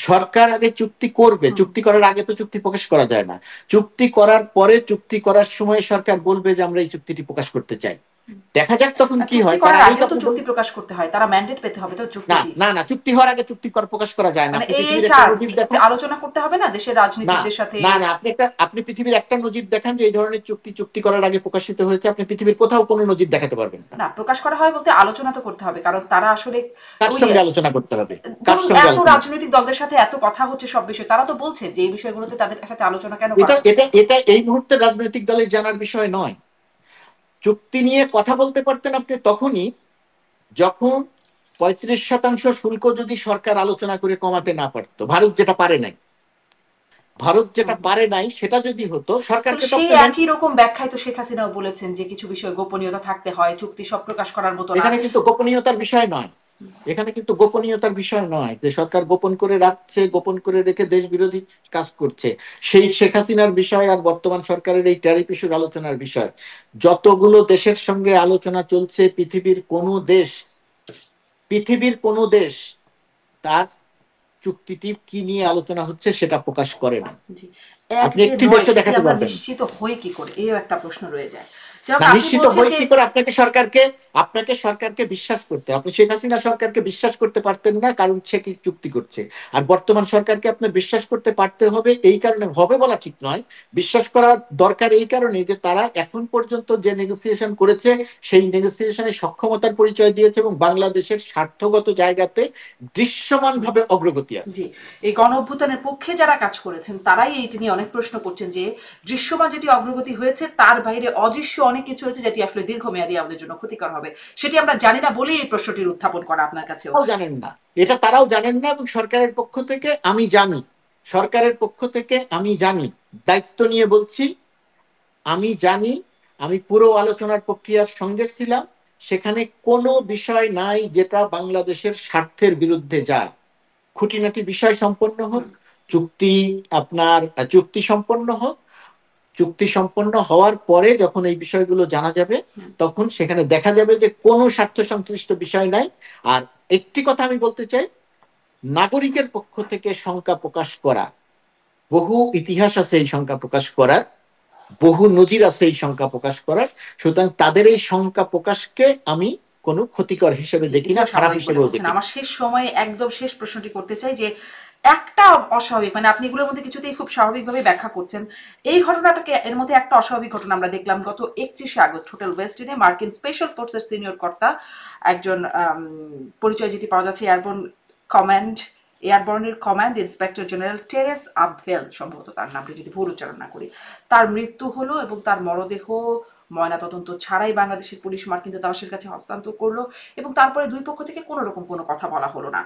সরকার আগে চুক্তি করবে, চুক্তি করার আগে তো চুক্তি প্রকাশ করা যায় না। চুক্তি করার পরে, চুক্তি করার সময় সরকার বলবে যে আমরা এই চুক্তিটি প্রকাশ করতে চাই। দেখা যাক তখন কি হয়। তার আগে তো চুক্তি প্রকাশ করতে হয়, তারা ম্যান্ডেট পেতে হবে তো চুক্তি। না, চুক্তি হওয়ার আগে চুক্তি প্রকাশ করা যায় না। আলোচনা করতে হবে না দেশের রাজনীতিকদের সাথে। না, আপনি পৃথিবীর একটা নজির দেখান যে এই ধরনের চুক্তি করার আগে প্রকাশিত হয়েছে। আপনি পৃথিবীর কোথাও কোনো নজির দেখাতে পারবেন না। না, প্রকাশ করা হয় বলতে আলোচনা তো করতে হবে, কারণ তারা আসলে কার সঙ্গে আলোচনা করতে হবে, কার সঙ্গে এত রাজনৈতিক দলদের সাথে এত কথা হচ্ছে সব বিষয়, তারা তো বলছে যে এই বিষয়গুলোতে তাদের সাথে আলোচনা কেন করা। এটা এই মুহূর্তে রাজনৈতিক দলের জানার বিষয় নয়। চুক্তি নিয়ে কথা বলতে পারতেন আপনি তখনই যখন 35% শুল্ক যদি সরকার আলোচনা করে কমাতে না পারতো। ভারত যেটা পারে নাই সেটা যদি হতো, সরকারকে সেই একই রকম ব্যাখ্যায় তো শেখ হাসিনাও বলেছেন যে কিছু বিষয় গোপনীয়তা থাকতে হয়, চুক্তি সব প্রকাশ করার মতো না। এখানে কিন্তু গোপনীয়তার বিষয় নয়, যে সরকার গোপন করে রাখছে, গোপন করে রেখে দেশ বিরোধী কাজ করছে। সেই শেখ হাসিনার বিষয় আর বর্তমান সরকারের এই ট্যারিফ ইস্যুর আলোচনার বিষয়। যতগুলো দেশের সঙ্গে আলোচনা চলছে, পৃথিবীর কোনো দেশ তার চুক্তিটি কি নিয়ে আলোচনা হচ্ছে সেটা প্রকাশ করে না। আপনি একটি দেশে দেখাতে পারবেন। নিশ্চিত হয়ে কি করে, এই একটা প্রশ্ন রয়ে যায়। যাক, না, আপনি নিশ্চিত বলছেন বই যে কি করে আপনাকে সরকারকে বিশ্বাস করতে, আপনি শেখ হাসিনা সরকারকে বিশ্বাস করতে পারতেন না কারণ সে কি চুক্তি করছে, আর বর্তমান সরকারকে আপনি বিশ্বাস করতে পারতে হবে এই কারণে, হবে বলা ঠিক নয়, বিশ্বাস করা দরকার এই কারণে যে তারা এখন পর্যন্ত যে নেগোসিয়েশন করেছে সেই নেগোসিয়েশনের সক্ষমতার পরিচয় দিয়েছে এবং বাংলাদেশের স্বার্থগত জায়গাতে দৃশ্যমানভাবে অগ্রগতি আছে। জি, এই গণ অভ্যুত্থানের পক্ষে যারা কাজ করেছেন তারাই এইটি নিয়ে অনেক প্রশ্ন করছেন যে দৃশ্যমান যেটি অগ্রগতি হয়েছে তার বাইরে অদৃশ্য অনেক কিছু হয়েছে যেটি আসলে দীর্ঘমেয়াদী আমাদের জন্য ক্ষতিকর হবে, সেটি আমরা জানি না বলেই এই প্রশ্নটির উত্থাপন করা আপনার কাছেও। তারাও জানেন না, এটা তারাও জানেন না, এবং সরকারের পক্ষ থেকে আমি জানি, সরকারের পক্ষ থেকে আমি জানি, দায়িত্ব নিয়ে বলছি, আমি জানি, আমি পুরো আলোচনার প্রক্রিয়ার সঙ্গে ছিলাম, সেখানে কোনো বিষয় নাই যেটা বাংলাদেশের স্বার্থের বিরুদ্ধে যায়। খুঁটিনাটি বিষয় সম্পন্ন হোক, চুক্তি আপনার চুক্তি সম্পন্ন হোক, চুক্তি সম্পন্ন হওয়ার পরে যখন এই বিষয়গুলো জানা যাবে তখন সেখানে দেখা যাবে যে কোনো স্বার্থ সংশ্লিষ্ট বিষয় নাই। আর একটি কথা আমি বলতে চাই, নাগরিকের পক্ষ থেকে শঙ্কা প্রকাশ করা, বহু ইতিহাস আছে এই শঙ্কা প্রকাশ করার, বহু নজির আছে এই শঙ্কা প্রকাশ করার, সুতরাং তাদের এই শঙ্কা প্রকাশকে আমি কোনো ক্ষতিকর হিসেবে দেখি না, এটাও খারাপ স্বাভাবিক বলে হিসেবেও বলছেন। দেখি না। আমার শেষ সময়ে একদম শেষ প্রশ্নটি করতে চাই যে একটা অস্বাভাবিক, মানে আপনি এগুলোর মধ্যে কিছুতেই খুব স্বাভাবিকভাবে ব্যাখ্যা করছেন, এই ঘটনাটাকে, এর মধ্যে একটা অস্বাভাবিক ঘটনা আমরা দেখলাম গত 31শে আগস্ট হোটেল ওয়েস্টিনে মার্কিন স্পেশাল ফোর্সের সিনিয়র কর্তা একজন পরিচয় যেটি পাওয়া যাচ্ছে এয়ারবর্নের কমান্ড ইন্সপেক্টর জেনারেল টেরেস আবভেল, সম্ভবত তার নামটি যদি ভুল উচ্চারণ না করি, তার মৃত্যু হলো এবং তার মরদেহ ময়নাতদন্ত ছাড়াই বাংলাদেশের পুলিশ মার্কিন দূতাবাসের কাছে হস্তান্তর করলো এবং তারপরে দুই পক্ষ থেকে কোনো রকম কোনো কথা বলা হলো না।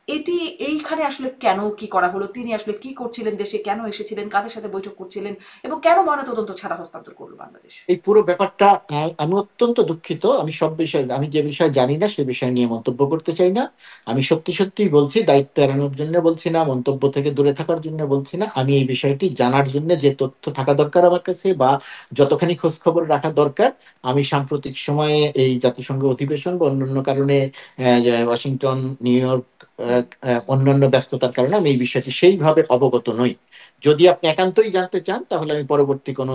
এটি এইখানে আসলে কেন কি করা হলো, তিনি আসলে কি করছিলেন, দেশে কেন এসেছিলেন, কাদের সাথে বৈঠক করছিলেন এবং কেন ময়নাতদন্ত ছাড়া হস্তান্তর করলো বাংলাদেশ? এই পুরো ব্যাপারটা আমি অত্যন্ত দুঃখিত, আমি সব বিষয়, আমি যে বিষয় জানি না সে বিষয় নিয়ে মন্তব্য করতে চাই না। আমি সত্যি সত্যি বলছি, দায়িত্ব এড়ানোর জন্য বলছি না, মন্তব্য থেকে দূরে থাকার জন্য বলছি না, আমি এই বিষয়টি জানার জন্য যে তথ্য থাকা দরকার আমার কাছে বা যতখানি খোঁজ খবর রাখা দরকার, আমি সাম্প্রতিক সময়ে এই জাতিসংঘ অধিবেশন বা অন্যান্য কারণে ওয়াশিংটন, নিউ ইয়র্ক, অন্যান্য ব্যস্ততার কারণে আমি এই বিষয়টি সেইভাবে অবগত নই। যদি আপনি একান্তই জানতে চান তাহলে আমি পরবর্তী কোনো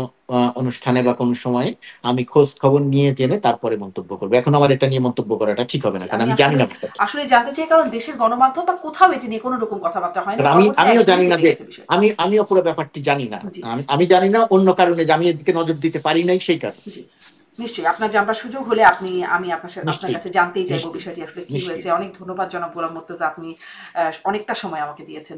অনুষ্ঠানে বা কোনো সময়ে আমি খোঁজ খবর নিয়ে জেনে তারপরে মন্তব্য করবো। এখন আমার এটা নিয়ে মন্তব্য করাটা ঠিক হবে না, কারণ আমি আমি জানি আসলে না বিষয়টা। আসলে জানতে চাই কারণ দেশের গণমাধ্যম বা কোথাও এটি নিয়ে কোনো রকম কথাবার্তা হয় না, কারণ পরবর্তীতে আমিও একদিনই জানি না চেপে যে, গেছে বিষয়টি। আমিও পুরো ব্যাপারটি জানি না, জি আমি জানি না অন্য কারণে যে আমি এদিকে নজর দিতে পারি নাই সেই কারণে। জি, নিশ্চয়ই আপনার জানবার সুযোগ হলে আমি আপনার নিশ্চয়ই, কাছে জানতেই চাইবো নিশ্চয়ই, বিষয়টি আসলে কি নিশ্চয়ই। হয়েছে। অনেক ধন্যবাদ জনাব গোলাম মুর্তজা, আপনি অনেকটা সময় আমাকে দিয়েছেন।